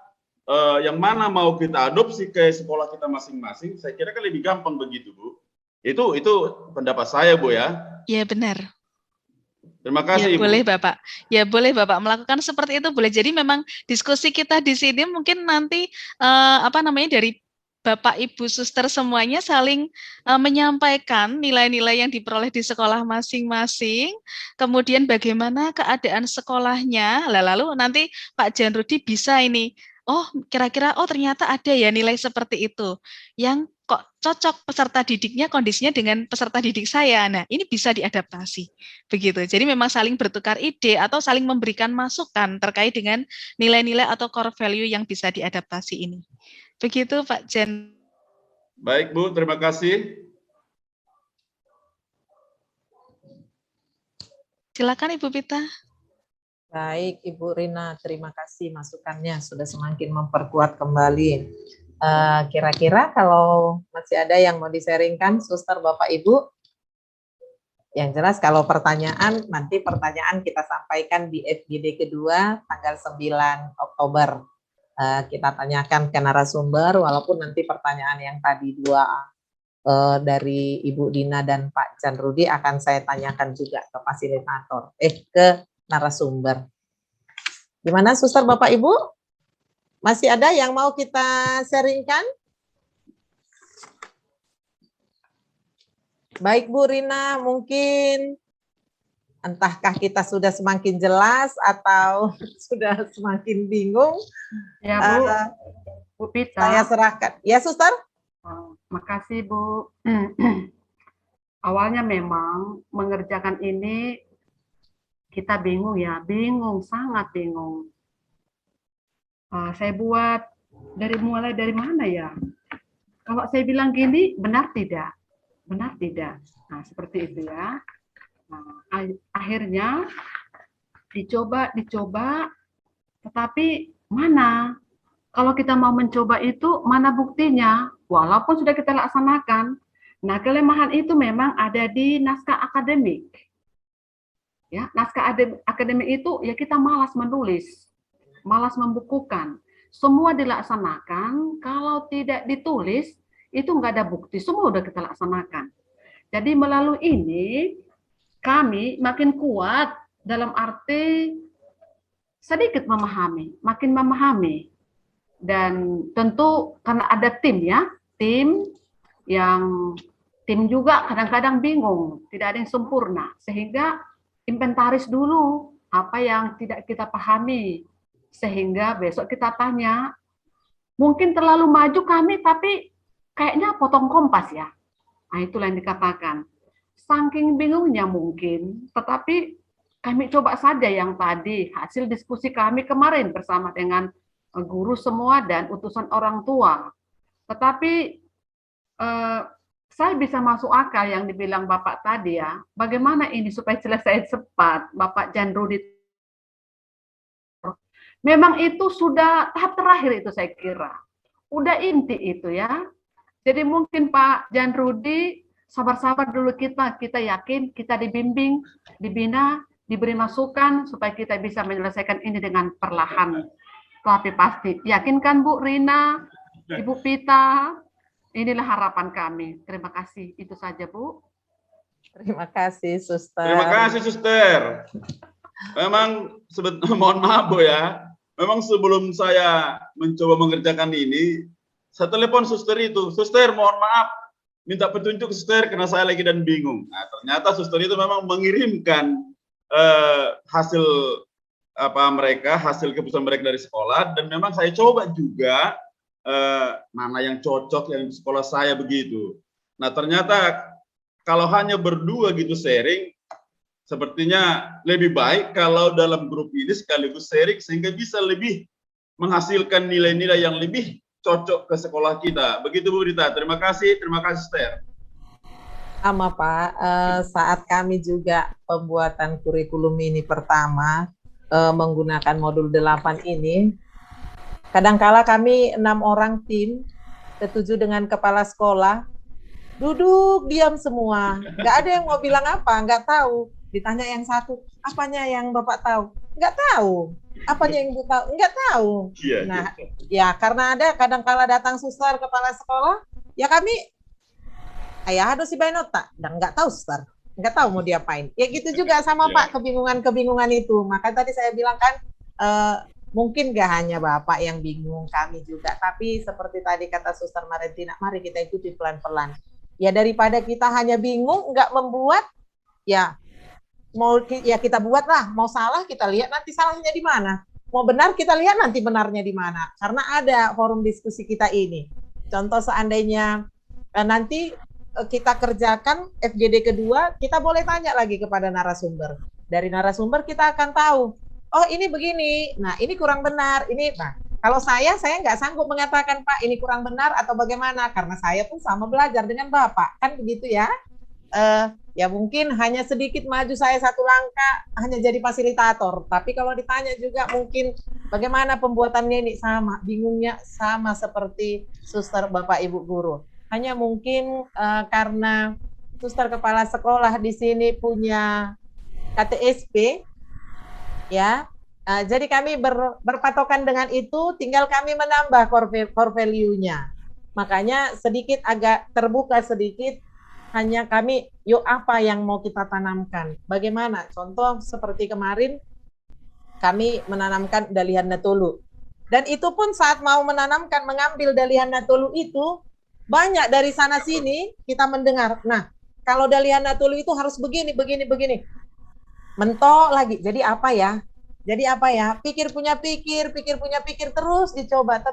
yang mana mau kita adopsi ke sekolah kita masing-masing, saya kira kan lebih gampang begitu, Bu. Itu pendapat saya, Bu ya. Iya, benar. Terima kasih, ya, Ibu. boleh Bapak. Ya, boleh Bapak melakukan seperti itu boleh. Jadi memang diskusi kita di sini mungkin nanti dari Bapak Ibu Suster semuanya saling menyampaikan nilai-nilai yang diperoleh di sekolah masing-masing, kemudian bagaimana keadaan sekolahnya, lalu nanti Pak Jan Rudi bisa ini, oh kira-kira ternyata ada ya nilai seperti itu, yang kok cocok peserta didiknya kondisinya dengan peserta didik saya, nah ini bisa diadaptasi, begitu. Jadi memang saling bertukar ide atau saling memberikan masukan terkait dengan nilai-nilai atau core value yang bisa diadaptasi ini. Begitu Pak Jan. Baik Bu, terima kasih. Silakan Ibu Pita. Baik Ibu Rina, terima kasih masukannya sudah semakin memperkuat kembali. Kira-kira kalau masih ada yang mau di-sharingkan, Suster, Bapak, Ibu? Yang jelas kalau pertanyaan, nanti pertanyaan kita sampaikan di FGD kedua tanggal 9 Oktober. Kita tanyakan ke narasumber, walaupun nanti pertanyaan yang tadi dua dari Ibu Dina dan Pak Jan Rudi akan saya tanyakan juga ke fasilitator, ke narasumber. Gimana Suster, Bapak, Ibu? Masih ada yang mau kita sharingkan? Baik Bu Rina, mungkin entahkah kita sudah semakin jelas atau sudah semakin bingung? Ya Bu, Bu Pita. Saya serahkan. Ya Suster? Makasih Bu. Awalnya memang mengerjakan ini kita bingung ya, sangat bingung. Saya buat mulai dari mana ya? Kalau saya bilang gini, benar tidak? Benar tidak? Nah, seperti itu ya. Nah, akhirnya dicoba, tetapi mana? Kalau kita mau mencoba itu, mana buktinya? Walaupun sudah kita laksanakan. Nah, kelemahan itu memang ada di naskah akademik. Ya, naskah akademik itu ya kita malas menulis. Malas membukukan, semua dilaksanakan, kalau tidak ditulis itu nggak ada bukti, semua udah kita laksanakan. Jadi melalui ini kami makin kuat dalam arti sedikit memahami, makin memahami, dan tentu karena ada tim ya, tim juga kadang-kadang bingung, tidak ada yang sempurna, sehingga inventaris dulu apa yang tidak kita pahami. Sehingga besok kita tanya, mungkin terlalu maju kami, tapi kayaknya potong kompas ya. Nah, itulah yang dikatakan. Saking bingungnya mungkin, tetapi kami coba saja yang tadi, hasil diskusi kami kemarin bersama dengan guru semua dan utusan orang tua. Tetapi saya bisa masuk akal yang dibilang Bapak tadi ya, bagaimana ini supaya selesai cepat, Bapak Jan Rudi. Memang itu sudah tahap terakhir itu saya kira. Udah inti itu ya. Jadi mungkin Pak Jan Rudi sabar-sabar dulu kita yakin, kita dibimbing, dibina, diberi masukan supaya kita bisa menyelesaikan ini dengan perlahan. Tapi pasti, yakinkan Bu Rina, Ibu Pita, inilah harapan kami. Terima kasih. Itu saja, Bu. Terima kasih, Suster. Terima kasih, Suster. Memang mohon maaf Bu ya. Memang sebelum saya mencoba mengerjakan ini, saya telepon Suster itu. Suster, mohon maaf, minta petunjuk Suster karena saya lagi dan bingung. Nah, ternyata Suster itu memang mengirimkan hasil hasil keputusan mereka dari sekolah, dan memang saya coba juga mana yang cocok yang di sekolah saya begitu. Nah, ternyata kalau hanya berdua gitu sharing, sepertinya lebih baik kalau dalam grup ini sekaligus sharing sehingga bisa lebih menghasilkan nilai-nilai yang lebih cocok ke sekolah kita. Begitu Bu Rita. Terima kasih Suster. Sama Pak, saat kami juga pembuatan kurikulum ini pertama menggunakan modul 8 ini, kadangkala kami 6 orang tim, ketujuh dengan kepala sekolah, duduk diam semua, nggak ada yang mau bilang apa, nggak tahu. Ditanya yang satu, apanya yang Bapak tahu? Nggak tahu. Apanya yang Ibu tahu? Nggak tahu. Nah, ya karena ada kadangkala datang suster kepala sekolah, ya kami, ayah ada si Bainota, dan nggak tahu suster, nggak tahu mau diapain. Ya gitu juga sama Pak, kebingungan itu. Maka tadi saya bilang kan, mungkin nggak hanya Bapak yang bingung, kami juga. Tapi seperti tadi kata Suster Marentina, mari kita ikuti pelan-pelan. Ya daripada kita hanya bingung, nggak membuat, ya mau ya kita buat lah, mau salah kita lihat nanti salahnya di mana, mau benar kita lihat nanti benarnya di mana, karena ada forum diskusi kita ini. Contoh seandainya nanti kita kerjakan FGD kedua, kita boleh tanya lagi kepada narasumber. Dari narasumber kita akan tahu, oh ini begini, nah ini kurang benar, ini. Nah kalau saya nggak sanggup mengatakan Pak ini kurang benar atau bagaimana, karena saya pun sama belajar dengan Bapak, kan begitu ya. Ya mungkin hanya sedikit maju saya satu langkah, hanya jadi fasilitator. Tapi kalau ditanya juga mungkin bagaimana pembuatannya ini, sama, bingungnya sama seperti Suster Bapak Ibu Guru. Hanya mungkin karena Suster kepala sekolah di sini punya KTSP, ya. Jadi kami berpatokan dengan itu, tinggal kami menambah core value-nya. Makanya sedikit agak terbuka sedikit. Hanya kami, yuk apa yang mau kita tanamkan? Bagaimana? Contoh seperti kemarin, kami menanamkan Dalihan Natolu. Dan itu pun saat mau menanamkan, mengambil Dalihan Natolu itu, banyak dari sana-sini kita mendengar. Nah, kalau Dalihan Natolu itu harus begini. Mentok lagi. Jadi apa ya? Pikir punya pikir, terus dicoba.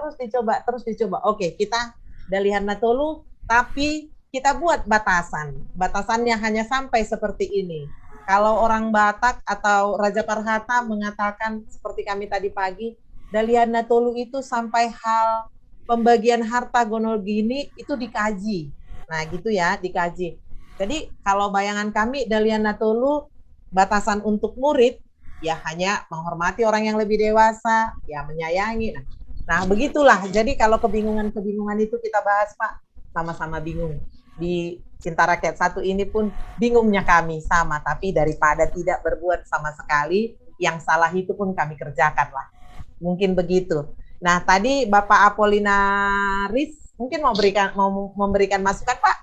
Oke, kita Dalihan Natolu, tapi kita buat batasannya hanya sampai seperti ini. Kalau orang Batak atau Raja Parhata mengatakan seperti kami tadi pagi, Dalihan Natolu itu sampai hal pembagian harta gonogini itu dikaji. Nah gitu ya, dikaji. Jadi kalau bayangan kami Dalihan Natolu batasan untuk murid ya hanya menghormati orang yang lebih dewasa, ya menyayangi. Nah begitulah. Jadi kalau kebingungan itu kita bahas Pak, sama-sama bingung. Di Cinta Rakyat 1 ini pun bingungnya kami sama, tapi daripada tidak berbuat sama sekali, yang salah itu pun kami kerjakan lah. Mungkin begitu. Nah, tadi Bapak Apolinaris mungkin mau memberikan masukan, Pak.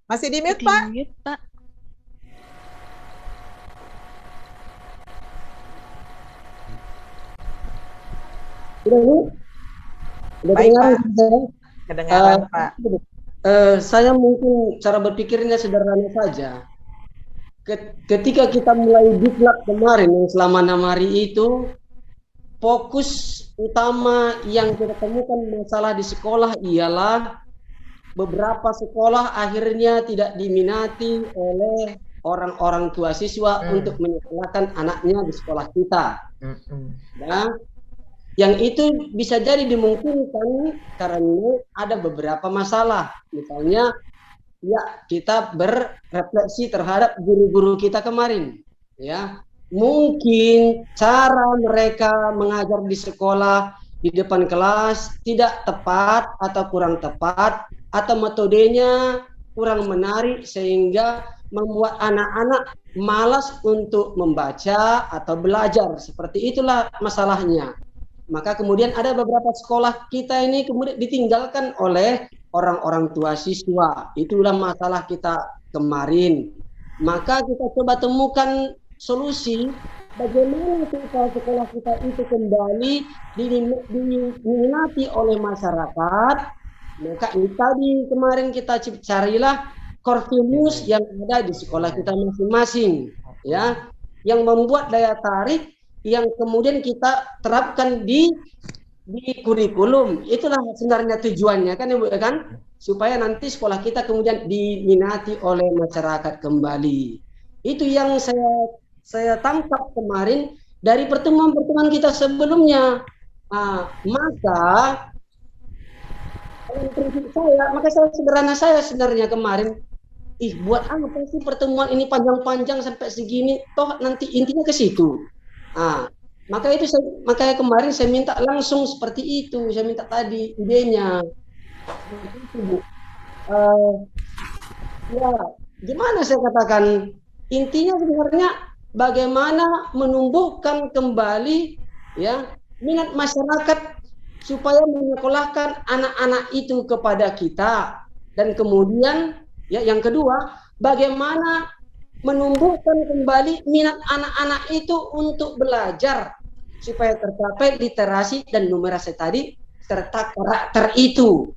Masih di mute, Pak? Di mute, Pak. Baik, Pak. Kedengaran, Pak. Saya mungkin cara berpikirnya sederhana saja. Ketika kita mulai diklat kemarin yang selama 6 hari itu, fokus utama yang kita temukan masalah di sekolah ialah beberapa sekolah akhirnya tidak diminati oleh orang-orang tua siswa untuk menyekolahkan anaknya di sekolah kita. Nah, yang itu bisa jadi dimungkinkan karena ada beberapa masalah. Misalnya, ya kita berrefleksi terhadap guru-guru kita kemarin. Ya, mungkin cara mereka mengajar di sekolah di depan kelas tidak tepat atau kurang tepat, atau metodenya kurang menarik sehingga membuat anak-anak malas untuk membaca atau belajar. Seperti itulah masalahnya. Maka kemudian ada beberapa sekolah kita ini kemudian ditinggalkan oleh orang-orang tua siswa. Itulah masalah kita kemarin. Maka kita coba temukan solusi bagaimana supaya sekolah kita itu kembali diminati oleh masyarakat. Maka tadi kemarin kita carilah core values yang ada di sekolah kita masing-masing, ya, yang membuat daya tarik yang kemudian kita terapkan di kurikulum. Itulah sebenarnya tujuannya kan, Ibu, kan, supaya nanti sekolah kita kemudian diminati oleh masyarakat kembali. Itu yang saya tangkap kemarin dari pertemuan-pertemuan kita sebelumnya. Maka prinsip saya sederhana saya sebenarnya kemarin, buat apa sih pertemuan ini panjang-panjang sampai segini, toh nanti intinya ke situ. Makanya kemarin saya minta langsung seperti itu, saya minta tadi idenya. Ya, gimana saya katakan, intinya sebenarnya bagaimana menumbuhkan kembali, ya, minat masyarakat supaya menyekolahkan anak-anak itu kepada kita. Dan kemudian ya, yang kedua, bagaimana menumbuhkan kembali minat anak-anak itu untuk belajar supaya tercapai literasi dan numerasi tadi serta karakter itu.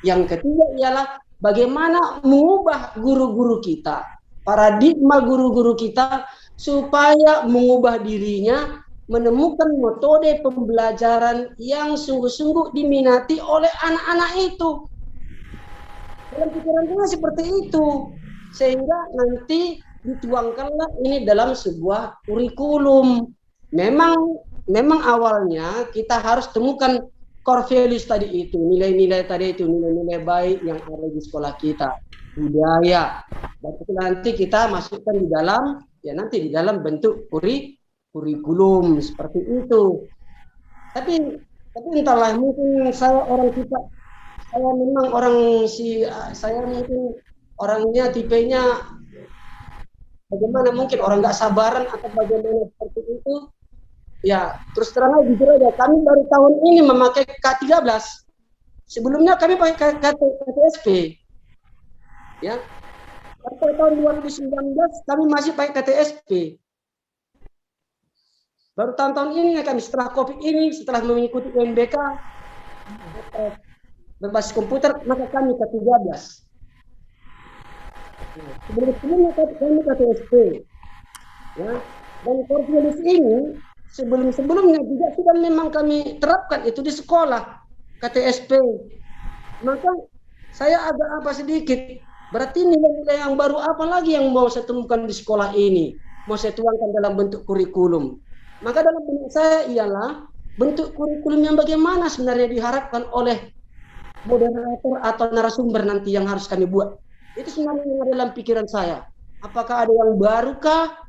Yang ketiga ialah bagaimana mengubah guru-guru kita, paradigma guru-guru kita supaya mengubah dirinya, menemukan metode pembelajaran yang sungguh-sungguh diminati oleh anak-anak itu. Dalam pikiran saya seperti itu, sehingga nanti dituangkanlah ini dalam sebuah kurikulum. Memang awalnya kita harus temukan core values tadi itu, nilai-nilai tadi itu, nilai-nilai baik yang ada di sekolah kita, budaya. Dan itu nanti kita masukkan di dalam, ya nanti di dalam bentuk kurikulum seperti itu. Tapi entahlah, mungkin saya memang saya mungkin orangnya tipenya bagaimana, mungkin orang nggak sabaran atau bagaimana seperti itu. Ya, terus terang aja jujur aja, kami baru tahun ini memakai K13. Sebelumnya kami pakai KTSP. Ya. Sampai tahun 2019 kami masih pakai KTSP. Baru tahun-tahun ini kami setelah Covid ini, setelah mengikuti UNBK berbasis komputer, maka kami K13. Sebelumnya kami KTSP. Ya. Dan core values ini sebelumnya juga sudah memang kami terapkan itu di sekolah KTSP. Maka saya agak sedikit, berarti nilai-nilai yang baru apa lagi yang mau saya temukan di sekolah ini, mau saya tuangkan dalam bentuk kurikulum. Maka dalam benak saya ialah bentuk kurikulum yang bagaimana sebenarnya diharapkan oleh moderator atau narasumber nanti yang harus kami buat. Itu sebenarnya yang ada dalam pikiran saya. Apakah ada yang barukah?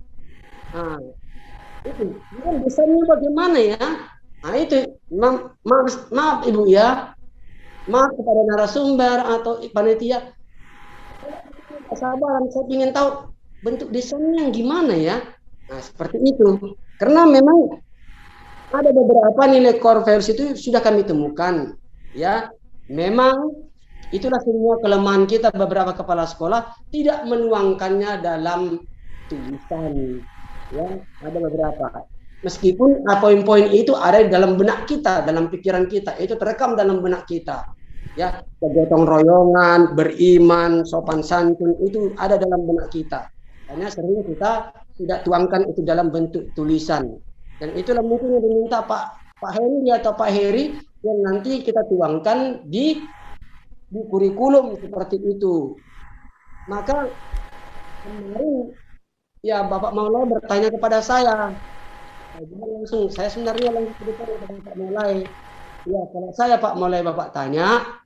Itu desainnya bagaimana ya? Itu maaf Ibu ya, maaf kepada narasumber atau panitia, sabaran, saya ingin tahu bentuk desainnya yang gimana ya. Seperti itu, karena memang ada beberapa nilai core values itu sudah kami temukan ya. Memang itulah semua kelemahan kita, beberapa kepala sekolah tidak menuangkannya dalam tulisan. Ya, ada beberapa. Meskipun poin-poin itu ada di dalam benak kita, dalam pikiran kita, itu terekam dalam benak kita. Ya, kegotong royongan, beriman, sopan santun itu ada dalam benak kita. Hanya sering kita tidak tuangkan itu dalam bentuk tulisan. Dan itulah mungkin yang diminta Pak Henry atau Pak Heri yang nanti kita tuangkan di kurikulum seperti itu. Maka kemarin ya Bapak Maulai bertanya kepada saya. Saya sebenarnya langsung bertanya kepada Pak Maulai. Ya, kalau saya Pak Maulai Bapak tanya,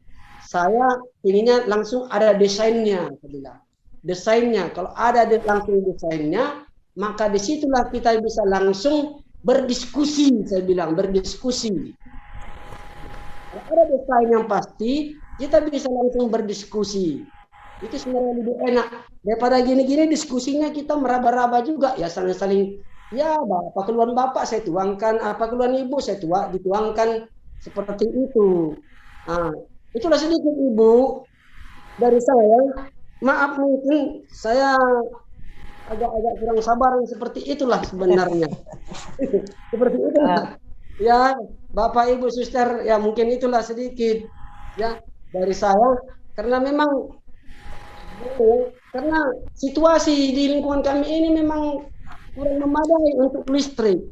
saya inginnya langsung ada desainnya, saya bilang. Desainnya, kalau ada langsung desainnya, maka disitulah kita bisa langsung berdiskusi, saya bilang, berdiskusi. Kalau ada desain yang pasti, kita bisa langsung berdiskusi. Itu sebenarnya lebih enak daripada gini-gini diskusinya kita meraba-raba juga ya, saling-saling ya, apa keluhan bapak saya tuangkan, apa keluhan ibu saya dituangkan seperti itu. Nah, itulah sedikit Ibu dari saya. Maaf mungkin saya agak-agak kurang sabar seperti itulah sebenarnya. Seperti itulah. Ya, Bapak Ibu Suster, ya mungkin itulah sedikit ya dari saya, karena memang karena situasi di lingkungan kami ini memang kurang memadai untuk listrik.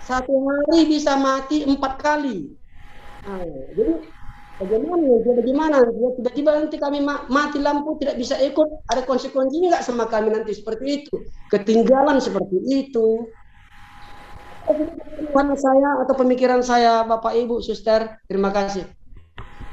Satu hari bisa mati 4 kali. Nah, jadi bagaimana tiba-tiba nanti kami mati lampu tidak bisa ikut, ada konsekuensinya nggak sama kami nanti seperti itu, ketinggalan seperti itu. Pengetahuan saya atau pemikiran saya, Bapak Ibu Suster, terima kasih.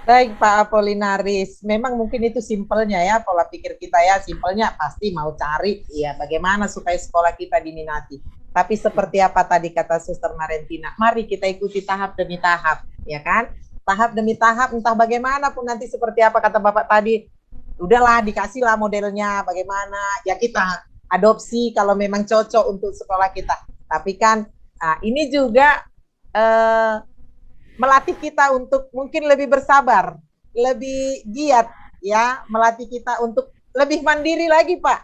Baik Pak Apolinaris, memang mungkin itu simpelnya ya, pola pikir kita ya, simpelnya pasti mau cari ya bagaimana supaya sekolah kita diminati. Tapi seperti apa tadi kata Suster Marentina, mari kita ikuti tahap demi tahap, ya kan? Tahap demi tahap, entah bagaimanapun nanti seperti apa kata Bapak tadi, udahlah dikasihlah modelnya bagaimana, ya kita adopsi kalau memang cocok untuk sekolah kita. Tapi kan ini juga melatih kita untuk mungkin lebih bersabar, lebih giat ya, melatih kita untuk lebih mandiri lagi Pak.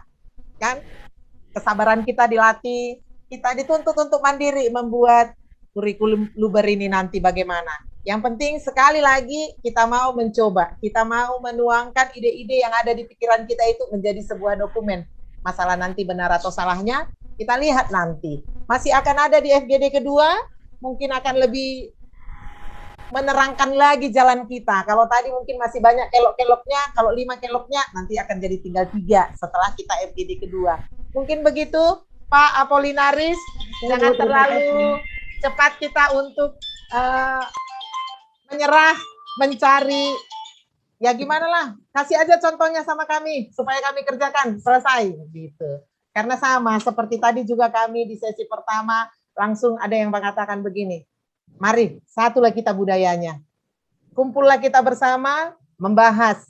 Kan kesabaran kita dilatih, kita dituntut untuk mandiri membuat kurikulum Luber ini nanti bagaimana. Yang penting sekali lagi kita mau mencoba, kita mau menuangkan ide-ide yang ada di pikiran kita itu menjadi sebuah dokumen. Masalah nanti benar atau salahnya kita lihat nanti. Masih akan ada di FGD kedua, mungkin akan lebih menerangkan lagi jalan kita. Kalau tadi mungkin masih banyak kelok-keloknya, kalau 5 keloknya nanti akan jadi tinggal 3 setelah kita FGD kedua. Mungkin begitu Pak Apolinaris, jangan terlalu cepat kita untuk menyerah, mencari, ya gimana lah, kasih aja contohnya sama kami, supaya kami kerjakan, selesai, gitu. Karena sama, seperti tadi juga kami di sesi pertama, langsung ada yang mengatakan begini, mari, satulah kita budayanya. Kumpullah kita bersama, membahas.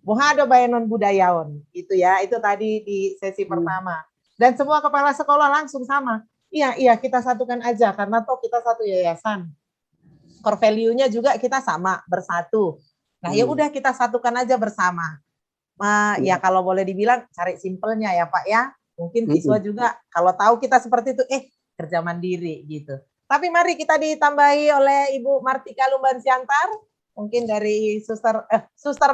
Muhado bayanon budayaon. Itu ya, itu tadi di sesi pertama. Dan semua kepala sekolah langsung sama. Iya, kita satukan aja, karena toh kita satu yayasan. Core value-nya juga kita sama, bersatu. Nah, ya udah kita satukan aja bersama. Ya kalau boleh dibilang, cari simpelnya ya Pak ya. Mungkin siswa juga, kalau tahu kita seperti itu, kerja mandiri gitu. Tapi mari kita ditambahi oleh Ibu Martika Lumban Siantar, mungkin dari Suster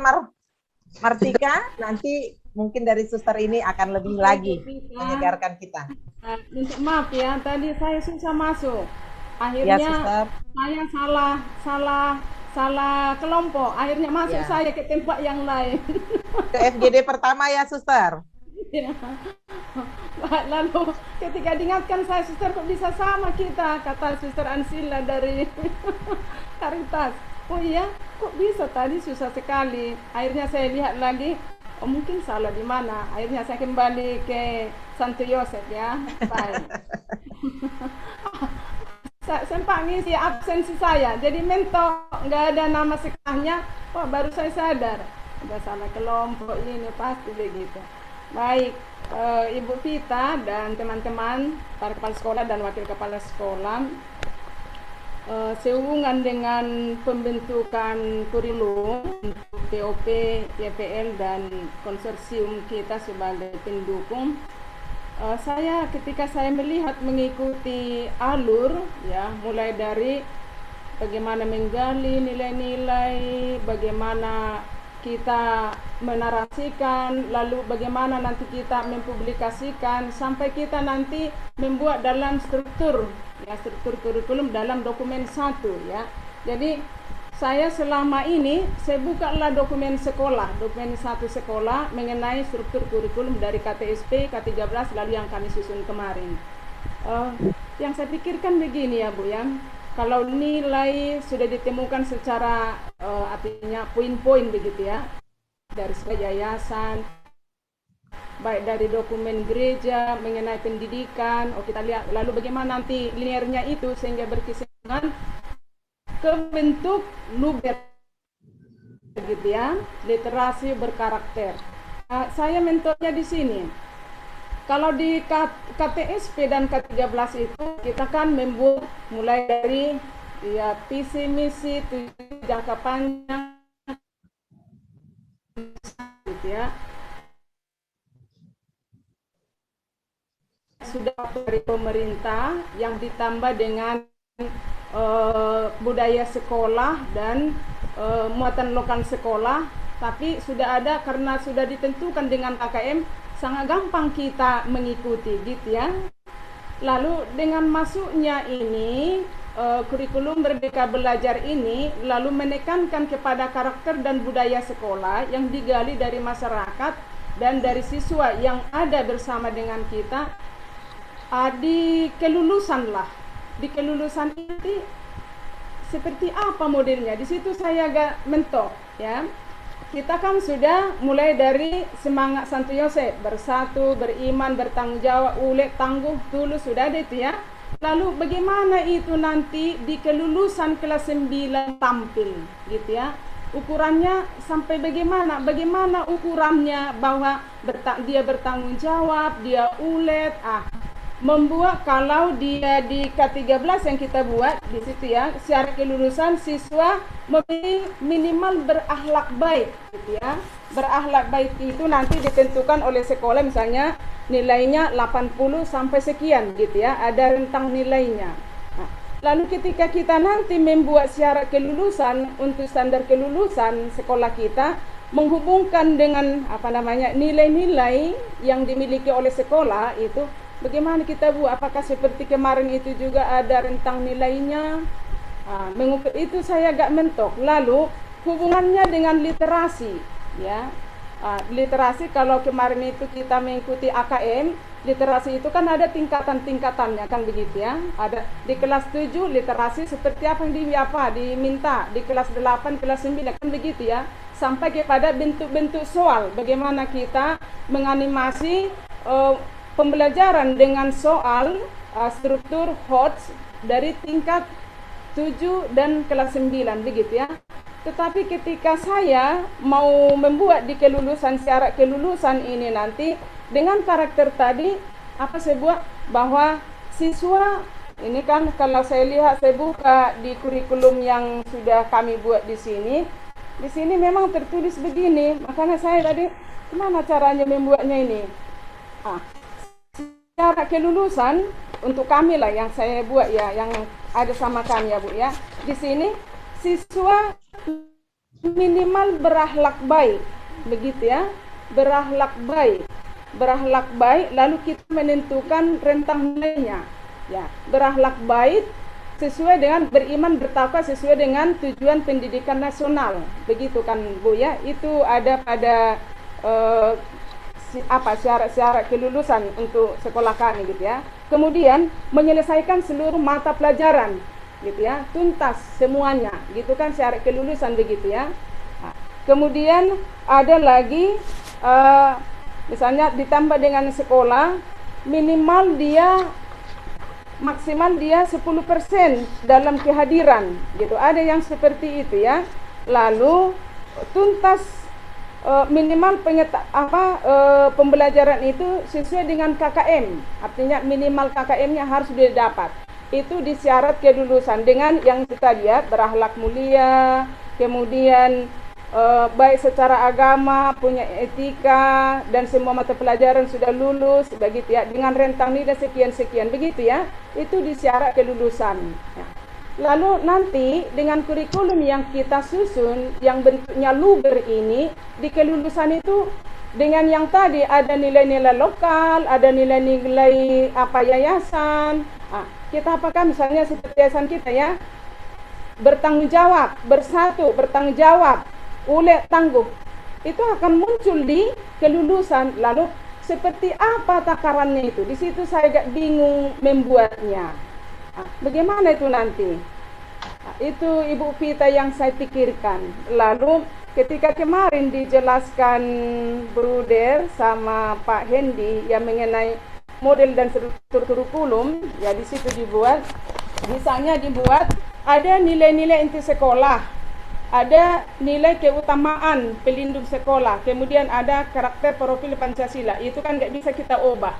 Martika, nanti mungkin dari Suster ini akan lebih lagi menyegarkan kita. Minta maaf ya, tadi saya susah masuk. Akhirnya ya, saya salah kelompok. Akhirnya masuk saya ke tempat yang lain. Ke FGD pertama ya, Suster. Ya. Lalu ketika diingatkan saya, Suster kok bisa sama kita, kata Suster Ansila dari Caritas. Oh iya, kok bisa tadi susah sekali. Akhirnya saya lihat lagi, oh mungkin salah di mana. Akhirnya saya kembali ke Santo Yosef ya. Sempat ngisi absensi saya, jadi mentok nggak ada nama sekolahnya. Wah, baru saya sadar ada salah kelompok ini, pasti begitu. Baik, Ibu Pita dan teman-teman para kepala sekolah dan wakil kepala sekolah, sehubungan dengan pembentukan kurikulum untuk POP, YPL dan konsorsium kita sebagai pendukung, ketika saya melihat mengikuti alur ya, mulai dari bagaimana menggali nilai-nilai, bagaimana kita menarasikan, lalu bagaimana nanti kita mempublikasikan, sampai kita nanti membuat dalam struktur kurikulum dalam dokumen 1 ya. Jadi saya selama ini saya bukalah dokumen sekolah, dokumen 1 sekolah mengenai struktur kurikulum dari KTSP, K13 lalu yang kami susun kemarin. Yang saya pikirkan begini ya Bu ya. Kalau nilai sudah ditemukan secara artinya poin-poin begitu ya, dari yayasan, baik dari dokumen gereja mengenai pendidikan, kita lihat lalu bagaimana nanti linearnya itu sehingga berkesinambungan ke bentuk Luber begitu ya, literasi berkarakter. saya mentornya di sini. Kalau di KTSP dan K13 itu kita kan membuat mulai dari ya visi misi tujuan jangka panjang gitu ya. Sudah dari pemerintah yang ditambah dengan budaya sekolah dan muatan lokal sekolah, tapi sudah ada karena sudah ditentukan dengan KKM, sangat gampang kita mengikuti gitu ya. Lalu dengan masuknya ini kurikulum Merdeka Belajar ini lalu menekankan kepada karakter dan budaya sekolah yang digali dari masyarakat dan dari siswa yang ada bersama dengan kita. Di kelulusan lah, di kelulusan ini seperti apa modelnya, di situ saya agak mentok ya. Kita kan sudah mulai dari semangat Santo Yosef, bersatu, beriman, bertanggung jawab, ulet, tangguh, tulus, sudah ada itu ya. Lalu bagaimana itu nanti di kelulusan kelas 9 tampil gitu ya. Ukurannya sampai bagaimana? Bagaimana ukurannya bahwa dia bertanggung jawab, dia ulet, membuat kalau dia di K13 yang kita buat di situ ya, syarat kelulusan siswa memiliki minimal berakhlak baik gitu ya. Berakhlak baik itu nanti ditentukan oleh sekolah, misalnya nilainya 80 sampai sekian gitu ya, ada rentang nilainya. Nah, lalu ketika kita nanti membuat syarat kelulusan untuk standar kelulusan sekolah kita, menghubungkan dengan nilai-nilai yang dimiliki oleh sekolah itu, bagaimana kita buat? Apakah seperti kemarin itu juga ada rentang nilainya? Mengukur itu saya agak mentok. Lalu hubungannya dengan literasi, ya. Literasi kalau kemarin itu kita mengikuti AKM, literasi itu kan ada tingkatan-tingkatannya kan begitu ya. Ada di kelas 7 literasi seperti apa yang diminta, di kelas 8, kelas 9 kan begitu ya. Sampai kepada bentuk-bentuk soal, bagaimana kita menganimasi pembelajaran dengan soal struktur HOTS dari tingkat 7 dan kelas 9 begitu ya. Tetapi ketika saya mau membuat di kelulusan, syarat kelulusan ini nanti dengan karakter tadi, apa saya buat bahwa siswa ini kan kalau saya lihat, saya buka di kurikulum yang sudah kami buat di sini memang tertulis begini. Makanya saya tadi gimana caranya membuatnya ini? Syarat kelulusan untuk kami lah yang saya buat ya, yang ada sama kami ya Bu ya. Di sini siswa minimal berakhlak baik, begitu ya, berakhlak baik, lalu kita menentukan rentang nilainya, ya, berakhlak baik sesuai dengan beriman bertakwa sesuai dengan tujuan pendidikan nasional, begitu kan Bu ya. Itu ada pada syarat-syarat kelulusan untuk sekolah kami gitu ya. Kemudian menyelesaikan seluruh mata pelajaran gitu ya, tuntas semuanya gitu kan, syarat kelulusan begitu ya. Kemudian ada lagi misalnya ditambah dengan sekolah minimal dia maksimal dia 10% dalam kehadiran gitu, ada yang seperti itu ya. Lalu tuntas minimal pembelajaran itu sesuai dengan KKM, artinya minimal KKM-nya harus didapat. Itu di syarat kelulusan dengan yang kita lihat berakhlak mulia, kemudian baik secara agama, punya etika, dan semua mata pelajaran sudah lulus, begitu ya, dengan rentang nilai sekian-sekian, begitu ya. Itu di syarat kelulusan. Ya. Lalu nanti dengan kurikulum yang kita susun, yang bentuknya luber ini, di kelulusan itu dengan yang tadi ada nilai-nilai lokal, ada nilai-nilai yayasan. Kita apakah misalnya seperti yayasan kita ya, bertanggung jawab, bersatu, bertanggung jawab, ulet, tangguh, itu akan muncul di kelulusan. Lalu seperti apa takarannya itu? Di situ saya agak bingung membuatnya. Bagaimana itu nanti? Itu Ibu Vita yang saya pikirkan. Lalu ketika kemarin dijelaskan Bruder sama Pak Hendi yang mengenai model dan struktur kurikulum, ya di situ dibuat, misalnya dibuat ada nilai-nilai inti sekolah, ada nilai keutamaan pelindung sekolah, kemudian ada karakter profil Pancasila. Itu kan nggak bisa kita ubah,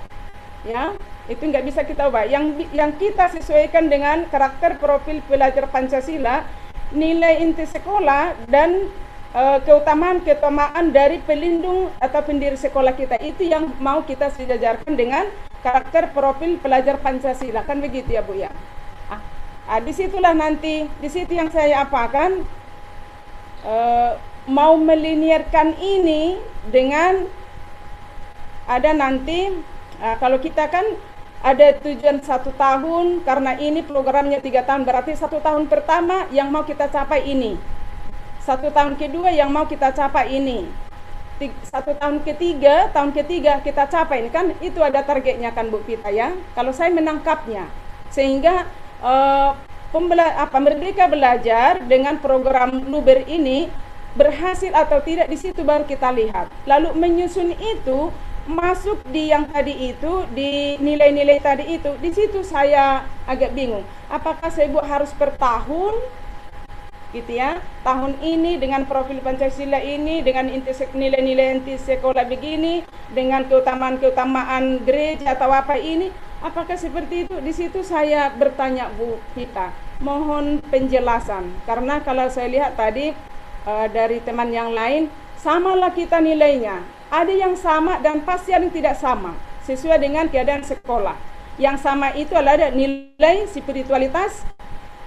ya. Itu nggak bisa kita ubah. Yang kita sesuaikan dengan karakter profil pelajar Pancasila, nilai inti sekolah dan keutamaan dari pelindung atau pendiri sekolah kita. Itu yang mau kita sejajarkan dengan karakter profil pelajar Pancasila, kan begitu ya Bu ya. Disitulah nanti, di situ yang saya apakan, mau melinierkan ini dengan ada nanti kalau kita kan ada tujuan 1 tahun, karena ini programnya 3 tahun, berarti 1 tahun pertama yang mau kita capai ini, 1 tahun kedua yang mau kita capai ini, 1 tahun ketiga kita capai ini, kan itu ada targetnya kan Bu Pita ya, kalau saya menangkapnya. Sehingga Merdeka Belajar dengan program Luber ini berhasil atau tidak, di situ baru kita lihat. Lalu menyusun itu masuk di yang tadi itu, di nilai-nilai tadi itu, di situ saya agak bingung. Apakah saya buat harus per tahun gitu ya, tahun ini dengan profil Pancasila ini, dengan nilai-nilai inti sekolah begini, dengan keutamaan gereja atau apa ini, apakah seperti itu? Di situ saya bertanya Bu Pita, mohon penjelasan, karena kalau saya lihat tadi dari teman yang lain, samalah kita nilainya, ada yang sama dan pasti ada yang tidak sama, sesuai dengan keadaan sekolah. Yang sama itu adalah nilai spiritualitas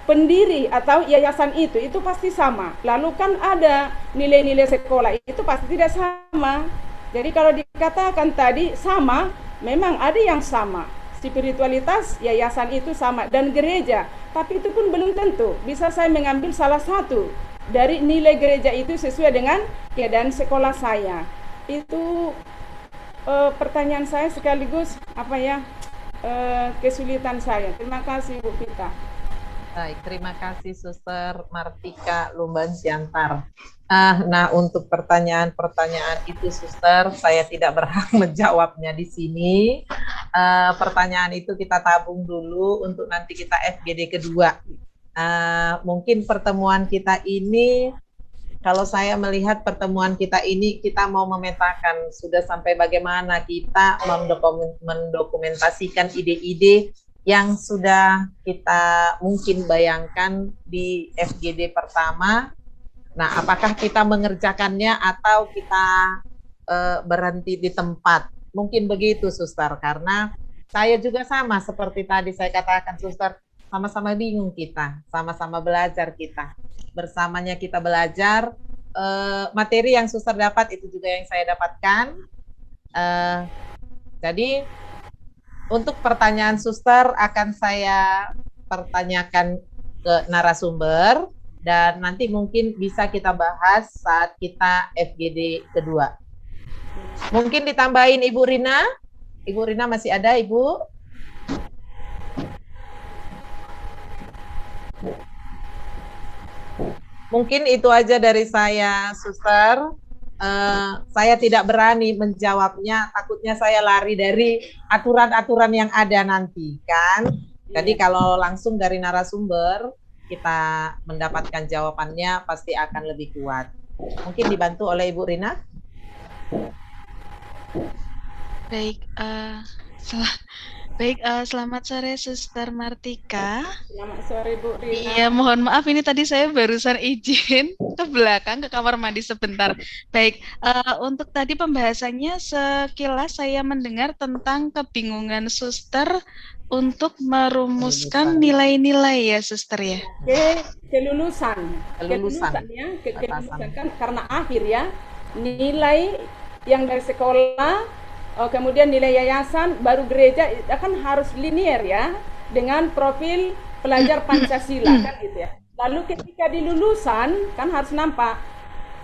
pendiri atau yayasan itu pasti sama. Lalu kan ada nilai-nilai sekolah itu pasti tidak sama. Jadi kalau dikatakan tadi sama, memang ada yang sama. Spiritualitas yayasan itu sama dan gereja, tapi itu pun belum tentu. Bisa saya mengambil salah satu dari nilai gereja itu sesuai dengan keadaan sekolah saya. Itu pertanyaan saya sekaligus kesulitan saya. Terima kasih Bu Pita. Baik, terima kasih Suster Martika Lumban Siantar. Nah, untuk pertanyaan-pertanyaan itu, Suster, saya tidak berhak menjawabnya di sini. Pertanyaan itu kita tabung dulu untuk nanti kita FGD kedua. Mungkin pertemuan kita ini, kalau saya melihat pertemuan kita ini, kita mau memetakan sudah sampai bagaimana kita mendokumentasikan ide-ide yang sudah kita mungkin bayangkan di FGD pertama. Nah, apakah kita mengerjakannya atau kita berhenti di tempat? Mungkin begitu, Suster, karena saya juga sama seperti tadi saya katakan, Suster, sama-sama bingung kita, sama-sama belajar kita. Bersamanya kita belajar, materi yang Suster dapat itu juga yang saya dapatkan. Jadi, untuk pertanyaan Suster akan saya pertanyakan ke narasumber dan nanti mungkin bisa kita bahas saat kita FGD kedua. Mungkin ditambahin Ibu Rina? Ibu Rina masih ada, Ibu? Mungkin itu aja dari saya, Suster. Saya tidak berani menjawabnya, takutnya saya lari dari aturan-aturan yang ada nanti kan. Jadi kalau langsung dari narasumber kita mendapatkan jawabannya pasti akan lebih kuat. Mungkin dibantu oleh Ibu Rina. Baik, selamat sore Suster Martika. Selamat sore Bu Rina. Iya, mohon maaf ini tadi saya barusan izin ke belakang ke kamar mandi sebentar. Baik, untuk tadi pembahasannya sekilas saya mendengar tentang kebingungan Suster untuk merumuskan nilai-nilai ya Suster ya. Kelulusan ya, kelulusan kan karena akhir ya, nilai yang dari sekolah, kemudian nilai yayasan, baru gereja, kan harus linier ya, dengan profil pelajar Pancasila kan gitu ya. Lalu ketika di lulusan kan harus nampak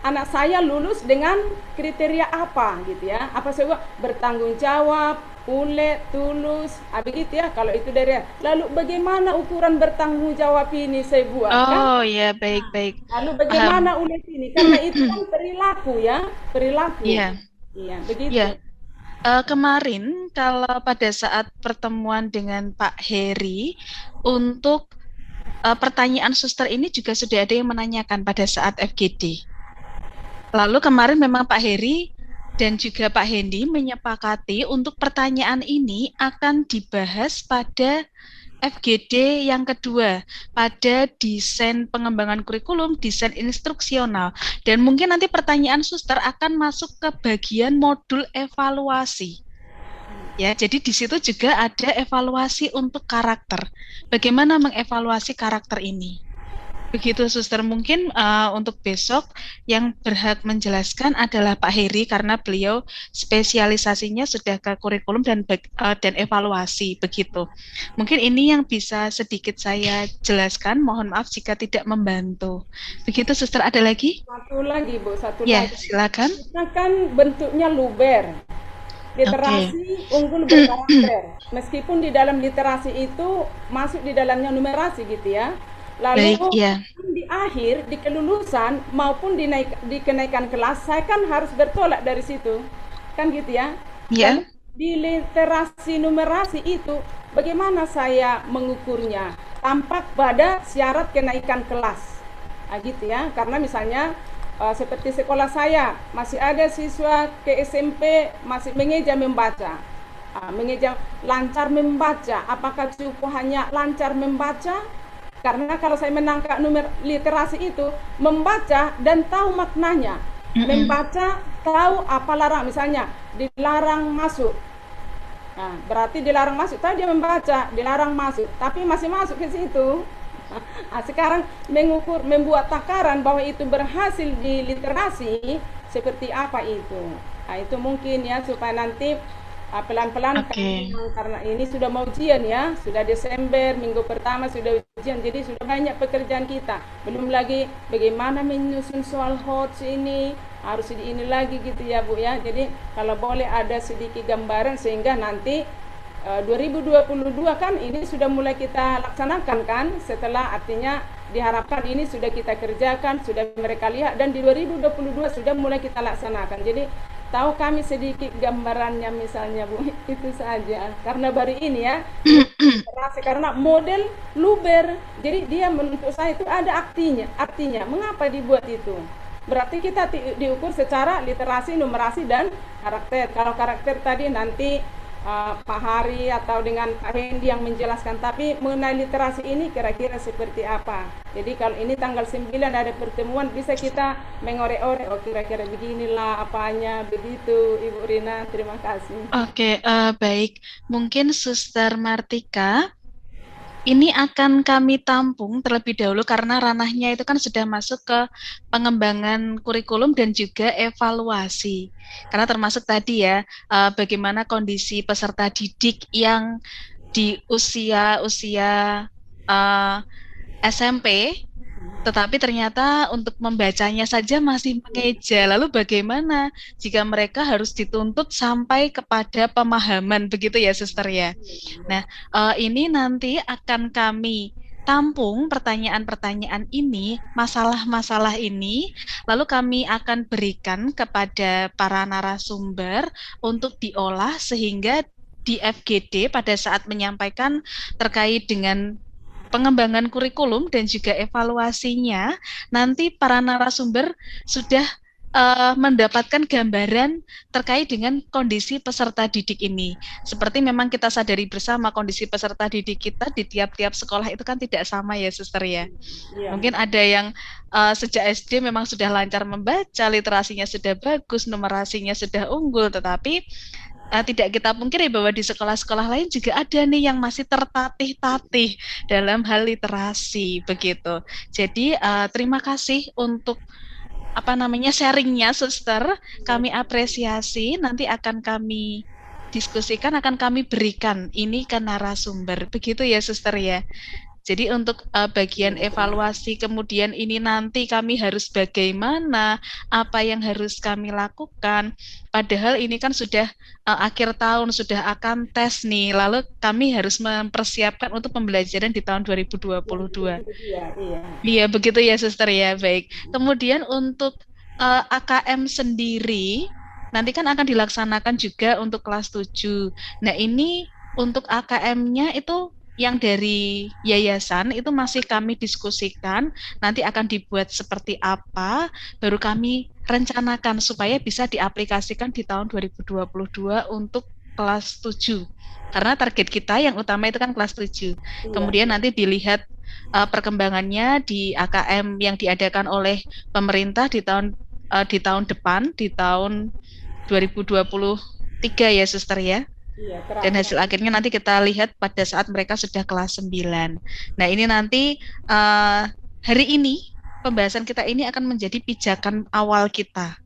anak saya lulus dengan kriteria apa gitu ya. Apa saya bertanggung jawab, ulet, tulus, begitu ya. Kalau itu dari lalu bagaimana ukuran bertanggung jawab ini saya buat kan? Oh ya, baik. Lalu bagaimana ulet ini? Karena itu kan perilaku ya, perilaku. Iya. Iya, begitu. Iya. Kemarin kalau pada saat pertemuan dengan Pak Heri untuk pertanyaan suster ini juga sudah ada yang menanyakan pada saat FGD. Lalu kemarin memang Pak Heri dan juga Pak Hendi menyepakati untuk pertanyaan ini akan dibahas pada FGD yang kedua, pada desain pengembangan kurikulum, desain instruksional, dan mungkin nanti pertanyaan suster akan masuk ke bagian modul evaluasi. Ya, jadi di situ juga ada evaluasi untuk karakter. Bagaimana mengevaluasi karakter ini? Begitu suster, mungkin untuk besok yang berhak menjelaskan adalah Pak Heri karena beliau spesialisasinya sudah ke kurikulum dan evaluasi begitu. Mungkin ini yang bisa sedikit saya jelaskan, mohon maaf jika tidak membantu. Begitu suster, ada lagi? Satu lagi Bu, satu ya, lagi. Silakan. Kita kan bentuknya luber. Literasi unggul berkarakter. Meskipun di dalam literasi itu masuk di dalamnya numerasi gitu ya. Lalu Baik, ya. Di akhir, di kelulusan maupun di kenaikan kelas, saya kan harus bertolak dari situ, kan gitu ya. Ya. Dan di literasi numerasi itu, bagaimana saya mengukurnya? Tampak pada syarat kenaikan kelas, nah, gitu ya. Karena misalnya seperti sekolah saya, masih ada siswa ke SMP masih mengeja membaca. Mengeja lancar membaca, apakah cukup hanya lancar membaca? Karena kalau saya menangkap literasi itu, membaca dan tahu maknanya. Membaca, tahu apa larang, misalnya dilarang masuk. Nah, berarti dilarang masuk, tadi dia membaca, dilarang masuk, tapi masih masuk ke situ. Nah, sekarang mengukur, membuat takaran bahwa itu berhasil di literasi, seperti apa itu. Nah, itu mungkin ya, supaya nanti pelan-pelan karena ini sudah mau ujian ya, sudah Desember, minggu pertama sudah ujian, jadi sudah banyak pekerjaan kita. Belum lagi bagaimana menyusun soal HOTS ini, harus ini lagi gitu ya Bu ya. Jadi kalau boleh ada sedikit gambaran sehingga nanti 2022 kan ini sudah mulai kita laksanakan kan, setelah artinya diharapkan ini sudah kita kerjakan, sudah mereka lihat, dan di 2022 sudah mulai kita laksanakan. Jadi tahu kami sedikit gambarannya misalnya Bu, itu saja. Karena baru ini ya, karena model luber, jadi dia menurut saya itu ada artinya. Mengapa dibuat itu? Berarti kita diukur secara literasi, numerasi, dan karakter. Kalau karakter tadi nanti Pak Hari atau dengan Pak Hendi yang menjelaskan, tapi mengenai literasi ini kira-kira seperti apa. Jadi kalau ini tanggal 9 ada pertemuan, bisa kita mengorek-orek, oh kira-kira beginilah apanya, begitu Ibu Rina. Terima kasih. Oke, baik. Mungkin Suster Martika, ini akan kami tampung terlebih dahulu karena ranahnya itu kan sudah masuk ke pengembangan kurikulum dan juga evaluasi. Karena termasuk tadi ya, bagaimana kondisi peserta didik yang di usia SMP, tetapi ternyata untuk membacanya saja masih mengeja. Lalu bagaimana jika mereka harus dituntut sampai kepada pemahaman, begitu ya Suster ya. Nah, ini nanti akan kami tampung pertanyaan-pertanyaan ini, masalah-masalah ini, lalu kami akan berikan kepada para narasumber untuk diolah sehingga di FGD pada saat menyampaikan terkait dengan pengembangan kurikulum dan juga evaluasinya, nanti para narasumber sudah mendapatkan gambaran terkait dengan kondisi peserta didik ini. Seperti memang kita sadari bersama kondisi peserta didik kita di tiap-tiap sekolah itu kan tidak sama ya Suster ya. Mungkin ada yang sejak SD memang sudah lancar membaca, literasinya sudah bagus, numerasinya sudah unggul, tetapi tidak kita pungkiri bahwa di sekolah-sekolah lain juga ada nih yang masih tertatih-tatih dalam hal literasi begitu. Jadi terima kasih untuk sharingnya Suster, kami apresiasi, nanti akan kami diskusikan, akan kami berikan ini ke narasumber, begitu ya Suster ya. Jadi untuk bagian evaluasi kemudian ini nanti kami harus bagaimana, apa yang harus kami lakukan, padahal ini kan sudah akhir tahun, sudah akan tes nih, lalu kami harus mempersiapkan untuk pembelajaran di tahun 2022. Iya, begitu ya Suster ya, baik. Kemudian untuk AKM sendiri, nanti kan akan dilaksanakan juga untuk kelas 7. Nah ini untuk AKM-nya itu yang dari yayasan itu masih kami diskusikan, nanti akan dibuat seperti apa, baru kami rencanakan supaya bisa diaplikasikan di tahun 2022 untuk kelas 7. Karena target kita yang utama itu kan kelas 7. Kemudian nanti dilihat perkembangannya di AKM yang diadakan oleh pemerintah di tahun depan, di tahun 2023 ya Suster ya. Dan hasil akhirnya nanti kita lihat pada saat mereka sudah kelas 9. Nah ini nanti hari ini pembahasan kita ini akan menjadi pijakan awal kita.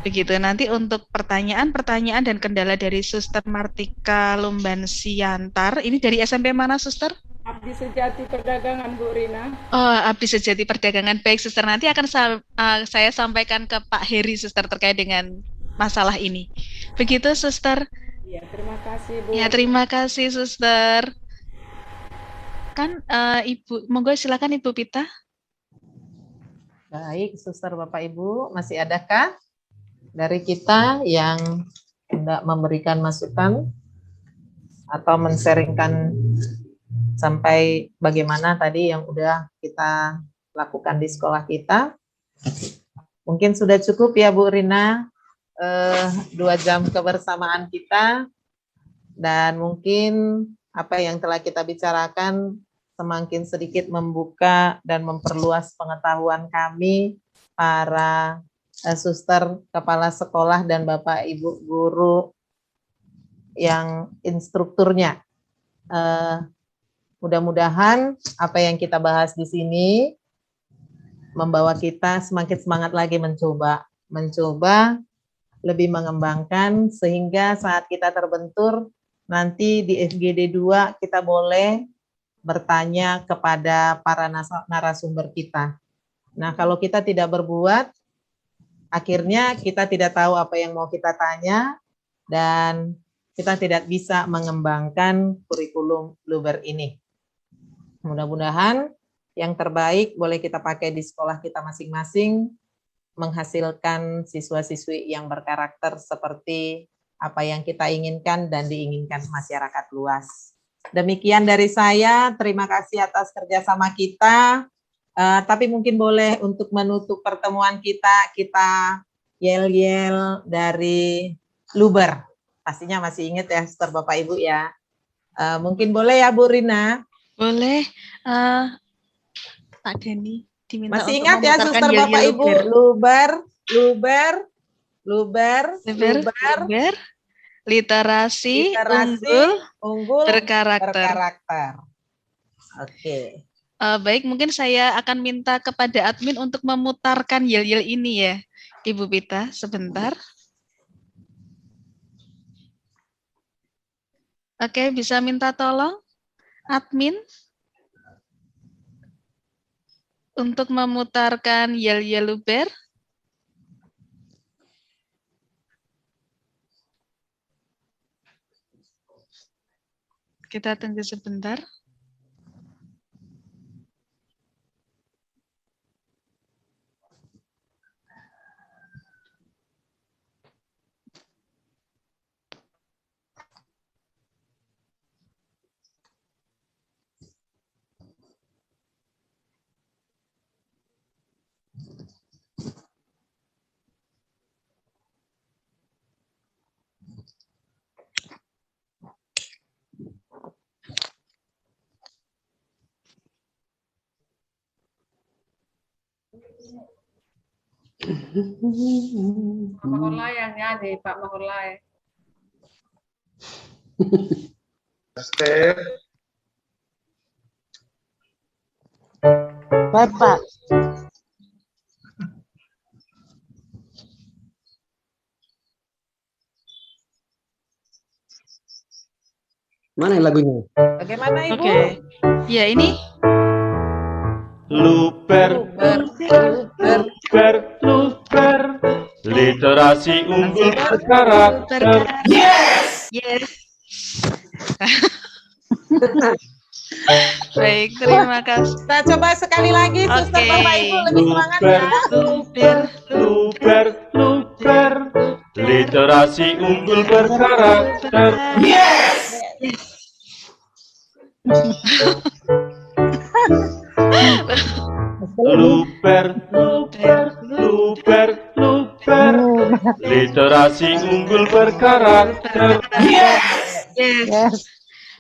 Begitu, nanti untuk pertanyaan-pertanyaan dan kendala dari Suster Martika Lumban Siantar, ini dari SMP mana Suster? Abdi Sejati Perdagangan, Bu Rina. Oh, Abdi Sejati Perdagangan. Baik Suster, nanti akan saya sampaikan ke Pak Heri Suster terkait dengan masalah ini. Begitu Suster. Ya, terima kasih Bu. Ya, terima kasih Suster. Kan Ibu, monggo silakan Ibu Pita. Baik, Suster, Bapak Ibu, masih adakah dari kita yang hendak memberikan masukan atau men-sharingkan sampai bagaimana tadi yang udah kita lakukan di sekolah kita? Mungkin sudah cukup ya Bu Rina, 2 jam kebersamaan kita, dan mungkin apa yang telah kita bicarakan semakin sedikit membuka dan memperluas pengetahuan kami para suster, kepala sekolah, dan Bapak Ibu guru yang instrukturnya. Mudah-mudahan apa yang kita bahas di sini membawa kita semakin semangat lagi mencoba lebih mengembangkan, sehingga saat kita terbentur nanti di FGD 2 kita boleh bertanya kepada para narasumber kita. Nah, kalau kita tidak berbuat, akhirnya kita tidak tahu apa yang mau kita tanya dan kita tidak bisa mengembangkan kurikulum Luber ini. Mudah-mudahan yang terbaik boleh kita pakai di sekolah kita masing-masing, menghasilkan siswa-siswi yang berkarakter seperti apa yang kita inginkan dan diinginkan masyarakat luas. Demikian dari saya, terima kasih atas kerjasama kita. Tapi mungkin boleh untuk menutup pertemuan kita yel-yel dari Luber. Pastinya masih ingat ya, Suster, Bapak Ibu ya. Mungkin boleh ya Bu Rina? Boleh, Pak Denny. Diminta masih ingat ya Suster, Bapak Ibu? Luber, literasi unggul berkarakter. Oke. Baik, mungkin saya akan minta kepada admin untuk memutarkan yel-yel ini ya, Ibu Pita, sebentar. Oke, bisa minta tolong admin untuk memutarkan yel-yel Luber. Kita tunggu sebentar. Pak Mahorlai yang nyanyi, Pak Mahorlai. Bapak. Mana yang lagunya? Bagaimana Ibu? Oke. Ya, ini. Luber, literasi unggul berkarakter. Yes. Baik, terima kasih. Kita coba sekali lagi, Suster, Bapak Ibu, lebih semangat ya. Luber, literasi unggul berkarakter. Yes. Luper, luper, luper, luper. Literasi unggul berkarakter. Yes.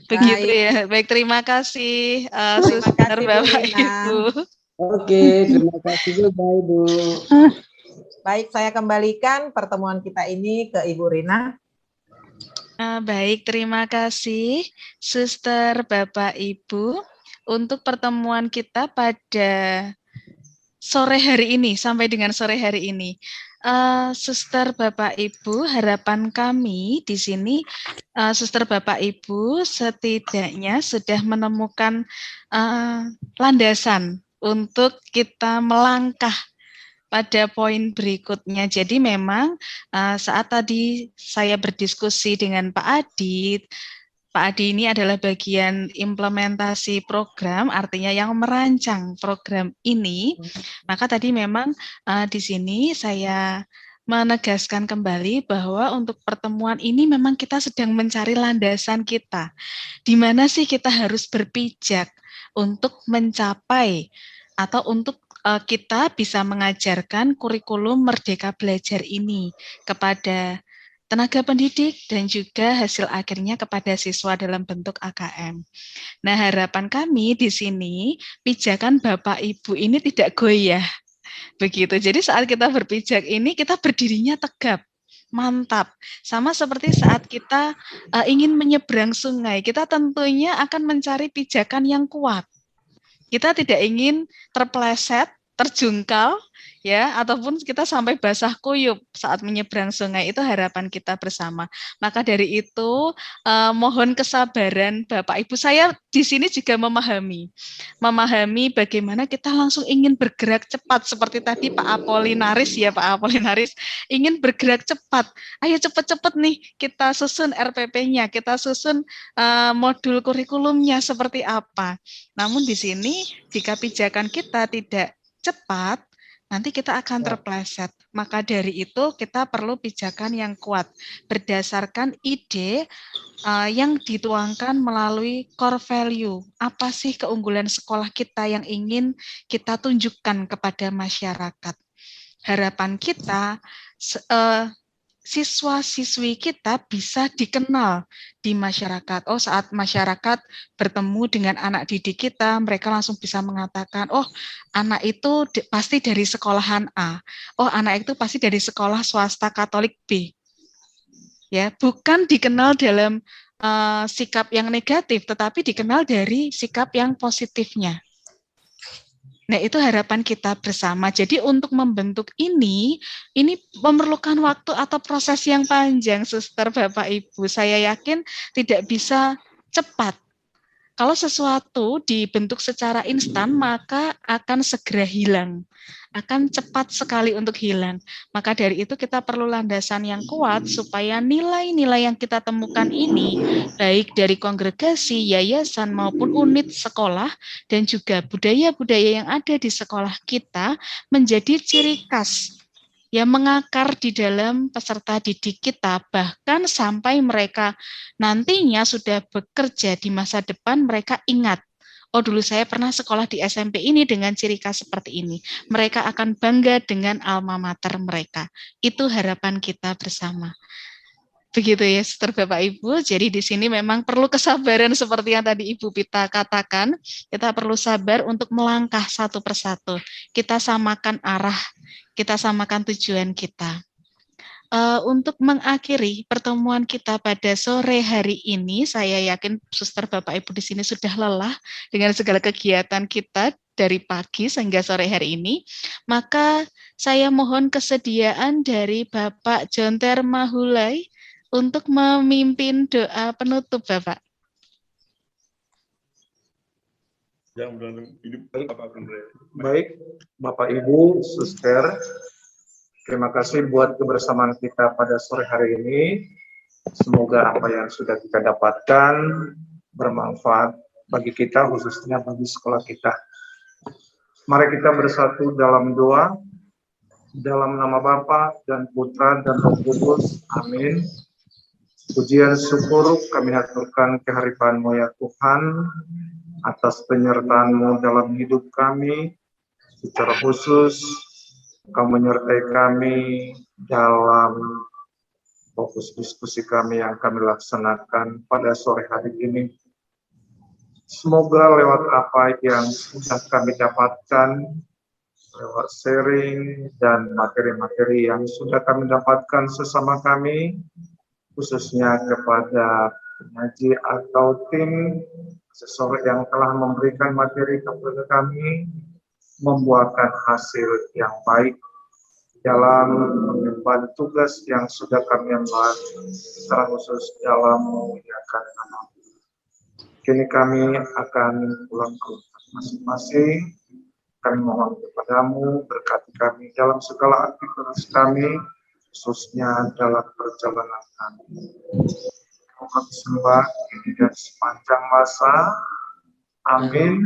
Begitu ya. Baik, terima kasih Suster, Bapak, Ibu. Oke, terima kasih juga Ibu. Baik, saya kembalikan pertemuan kita ini ke Ibu Rina. Baik, terima kasih Suster, Bapak, Ibu untuk pertemuan kita pada sore hari ini, sampai dengan sore hari ini. Suster, Bapak, Ibu, harapan kami di sini, Suster, Bapak, Ibu setidaknya sudah menemukan landasan untuk kita melangkah pada poin berikutnya. Jadi memang saat tadi saya berdiskusi dengan Pak Adit, Pak Adi ini adalah bagian implementasi program, artinya yang merancang program ini. Maka tadi memang di sini saya menegaskan kembali bahwa untuk pertemuan ini memang kita sedang mencari landasan kita. Di mana sih kita harus berpijak untuk mencapai atau untuk kita bisa mengajarkan kurikulum Merdeka Belajar ini kepada tenaga pendidik dan juga hasil akhirnya kepada siswa dalam bentuk AKM. Nah, harapan kami di sini pijakan Bapak Ibu ini tidak goyah. Begitu. Jadi saat kita berpijak ini kita berdirinya tegap. Mantap. Sama seperti saat kita ingin menyeberang sungai, kita tentunya akan mencari pijakan yang kuat. Kita tidak ingin terpeleset, terjungkal, ya, ataupun kita sampai basah kuyup saat menyeberang sungai. Itu harapan kita bersama. Maka dari itu mohon kesabaran Bapak Ibu. Saya di sini juga memahami bagaimana kita langsung ingin bergerak cepat seperti tadi Pak Apolinaris ingin bergerak cepat. Ayo cepat-cepat nih kita susun RPP-nya, kita susun modul kurikulumnya seperti apa. Namun di sini jika pijakan kita tidak cepat, nanti kita akan terpleset. Maka dari itu kita perlu pijakan yang kuat berdasarkan ide yang dituangkan melalui core value. Apa sih keunggulan sekolah kita yang ingin kita tunjukkan kepada masyarakat? Harapan kita siswa-siswi kita bisa dikenal di masyarakat. Oh, saat masyarakat bertemu dengan anak didik kita, mereka langsung bisa mengatakan, oh, anak itu pasti dari sekolahan A. Oh, anak itu pasti dari sekolah swasta Katolik B. Ya, bukan dikenal dalam sikap yang negatif, tetapi dikenal dari sikap yang positifnya. Nah, itu harapan kita bersama. Jadi untuk membentuk ini memerlukan waktu atau proses yang panjang, Suster, Bapak, Ibu. Saya yakin tidak bisa cepat. Kalau sesuatu dibentuk secara instan, maka akan segera hilang. Akan cepat sekali untuk hilang. Maka dari itu kita perlu landasan yang kuat supaya nilai-nilai yang kita temukan ini, baik dari kongregasi, yayasan, maupun unit sekolah, dan juga budaya-budaya yang ada di sekolah kita, menjadi ciri khas yang mengakar di dalam peserta didik kita, bahkan sampai mereka nantinya sudah bekerja di masa depan, mereka ingat, oh dulu saya pernah sekolah di SMP ini dengan ciri khas seperti ini. Mereka akan bangga dengan alma mater mereka. Itu harapan kita bersama. Begitu ya, Suster, Bapak, Ibu. Jadi di sini memang perlu kesabaran seperti yang tadi Ibu Pita katakan. Kita perlu sabar untuk melangkah satu persatu. Kita samakan arah, kita samakan tujuan kita. Untuk mengakhiri pertemuan kita pada sore hari ini, saya yakin Suster, Bapak, Ibu di sini sudah lelah dengan segala kegiatan kita dari pagi sehingga sore hari ini. Maka saya mohon kesediaan dari Bapak Jonter Mahulai untuk memimpin doa penutup, Bapak. Baik, Bapak Ibu, Suster, terima kasih buat kebersamaan kita pada sore hari ini. Semoga apa yang sudah kita dapatkan bermanfaat bagi kita, khususnya bagi sekolah kita. Mari kita bersatu dalam doa, dalam nama Bapa dan Putra dan Roh Kudus. Amin. Pujian syukur kami haturkan kehadiran-Mu ya Tuhan, atas penyertaan-Mu dalam hidup kami. Secara khusus, Kau menyertai kami dalam fokus diskusi kami yang kami laksanakan pada sore hari ini. Semoga lewat apa yang sudah kami dapatkan, lewat sharing dan materi-materi yang sudah kami dapatkan sesama kami, khususnya kepada penyaji atau tim asesor yang telah memberikan materi kepada kami, membuahkan hasil yang baik dalam mengemban tugas yang sudah kami emban, secara khusus dalam memuliakan nama. Kini kami akan pulang ke masing-masing. Kami mohon kepadamu, berkati kami dalam segala aktivitas kami, khususnya dalam perjalanan kami. Kami sembah ini dan sepanjang masa. Amin.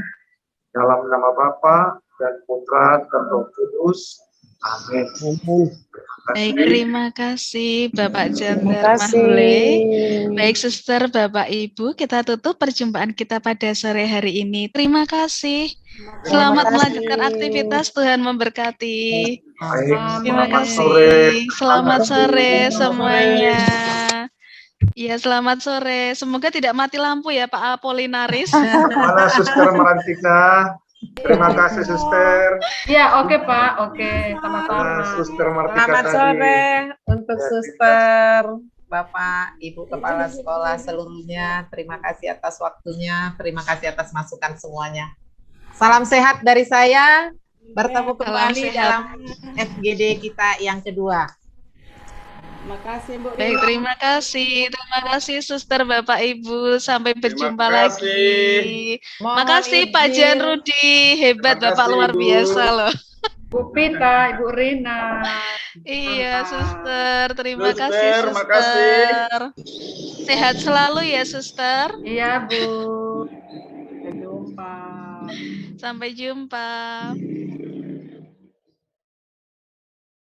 Dalam nama Bapa dan Putra dan Roh Kudus. Amin. Baik, terima kasih Bapak Jandar Mahule. Baik Suster, Bapak Ibu, kita tutup perjumpaan kita pada sore hari ini. Terima kasih. Selamat melanjutkan aktivitas, Tuhan memberkati. Terima kasih. Selamat sore semuanya. Ya, selamat sore. Semoga tidak mati lampu ya Pak Apolinaris. Mana Suster Marantika? Terima kasih Suster. Ya, oke Pak, oke, sama-sama. Suster Martika Selamat tadi. sore untuk Suster, Bapak, Ibu Kepala Sekolah seluruhnya. Terima kasih atas waktunya, terima kasih atas masukan semuanya. Salam sehat dari saya. Bertemu kembali dalam FGD kita yang kedua. Makasih Bu. Baik, terima kasih Suster, Bapak Ibu, sampai berjumpa lagi. Makasih Pak Jan Rudi, hebat Bapak, luar biasa loh. Bu Pita, Ibu Rina. Iya Suster, terima kasih Suster. Sehat selalu ya Suster. Iya Bu. Sampai jumpa. Sampai jumpa.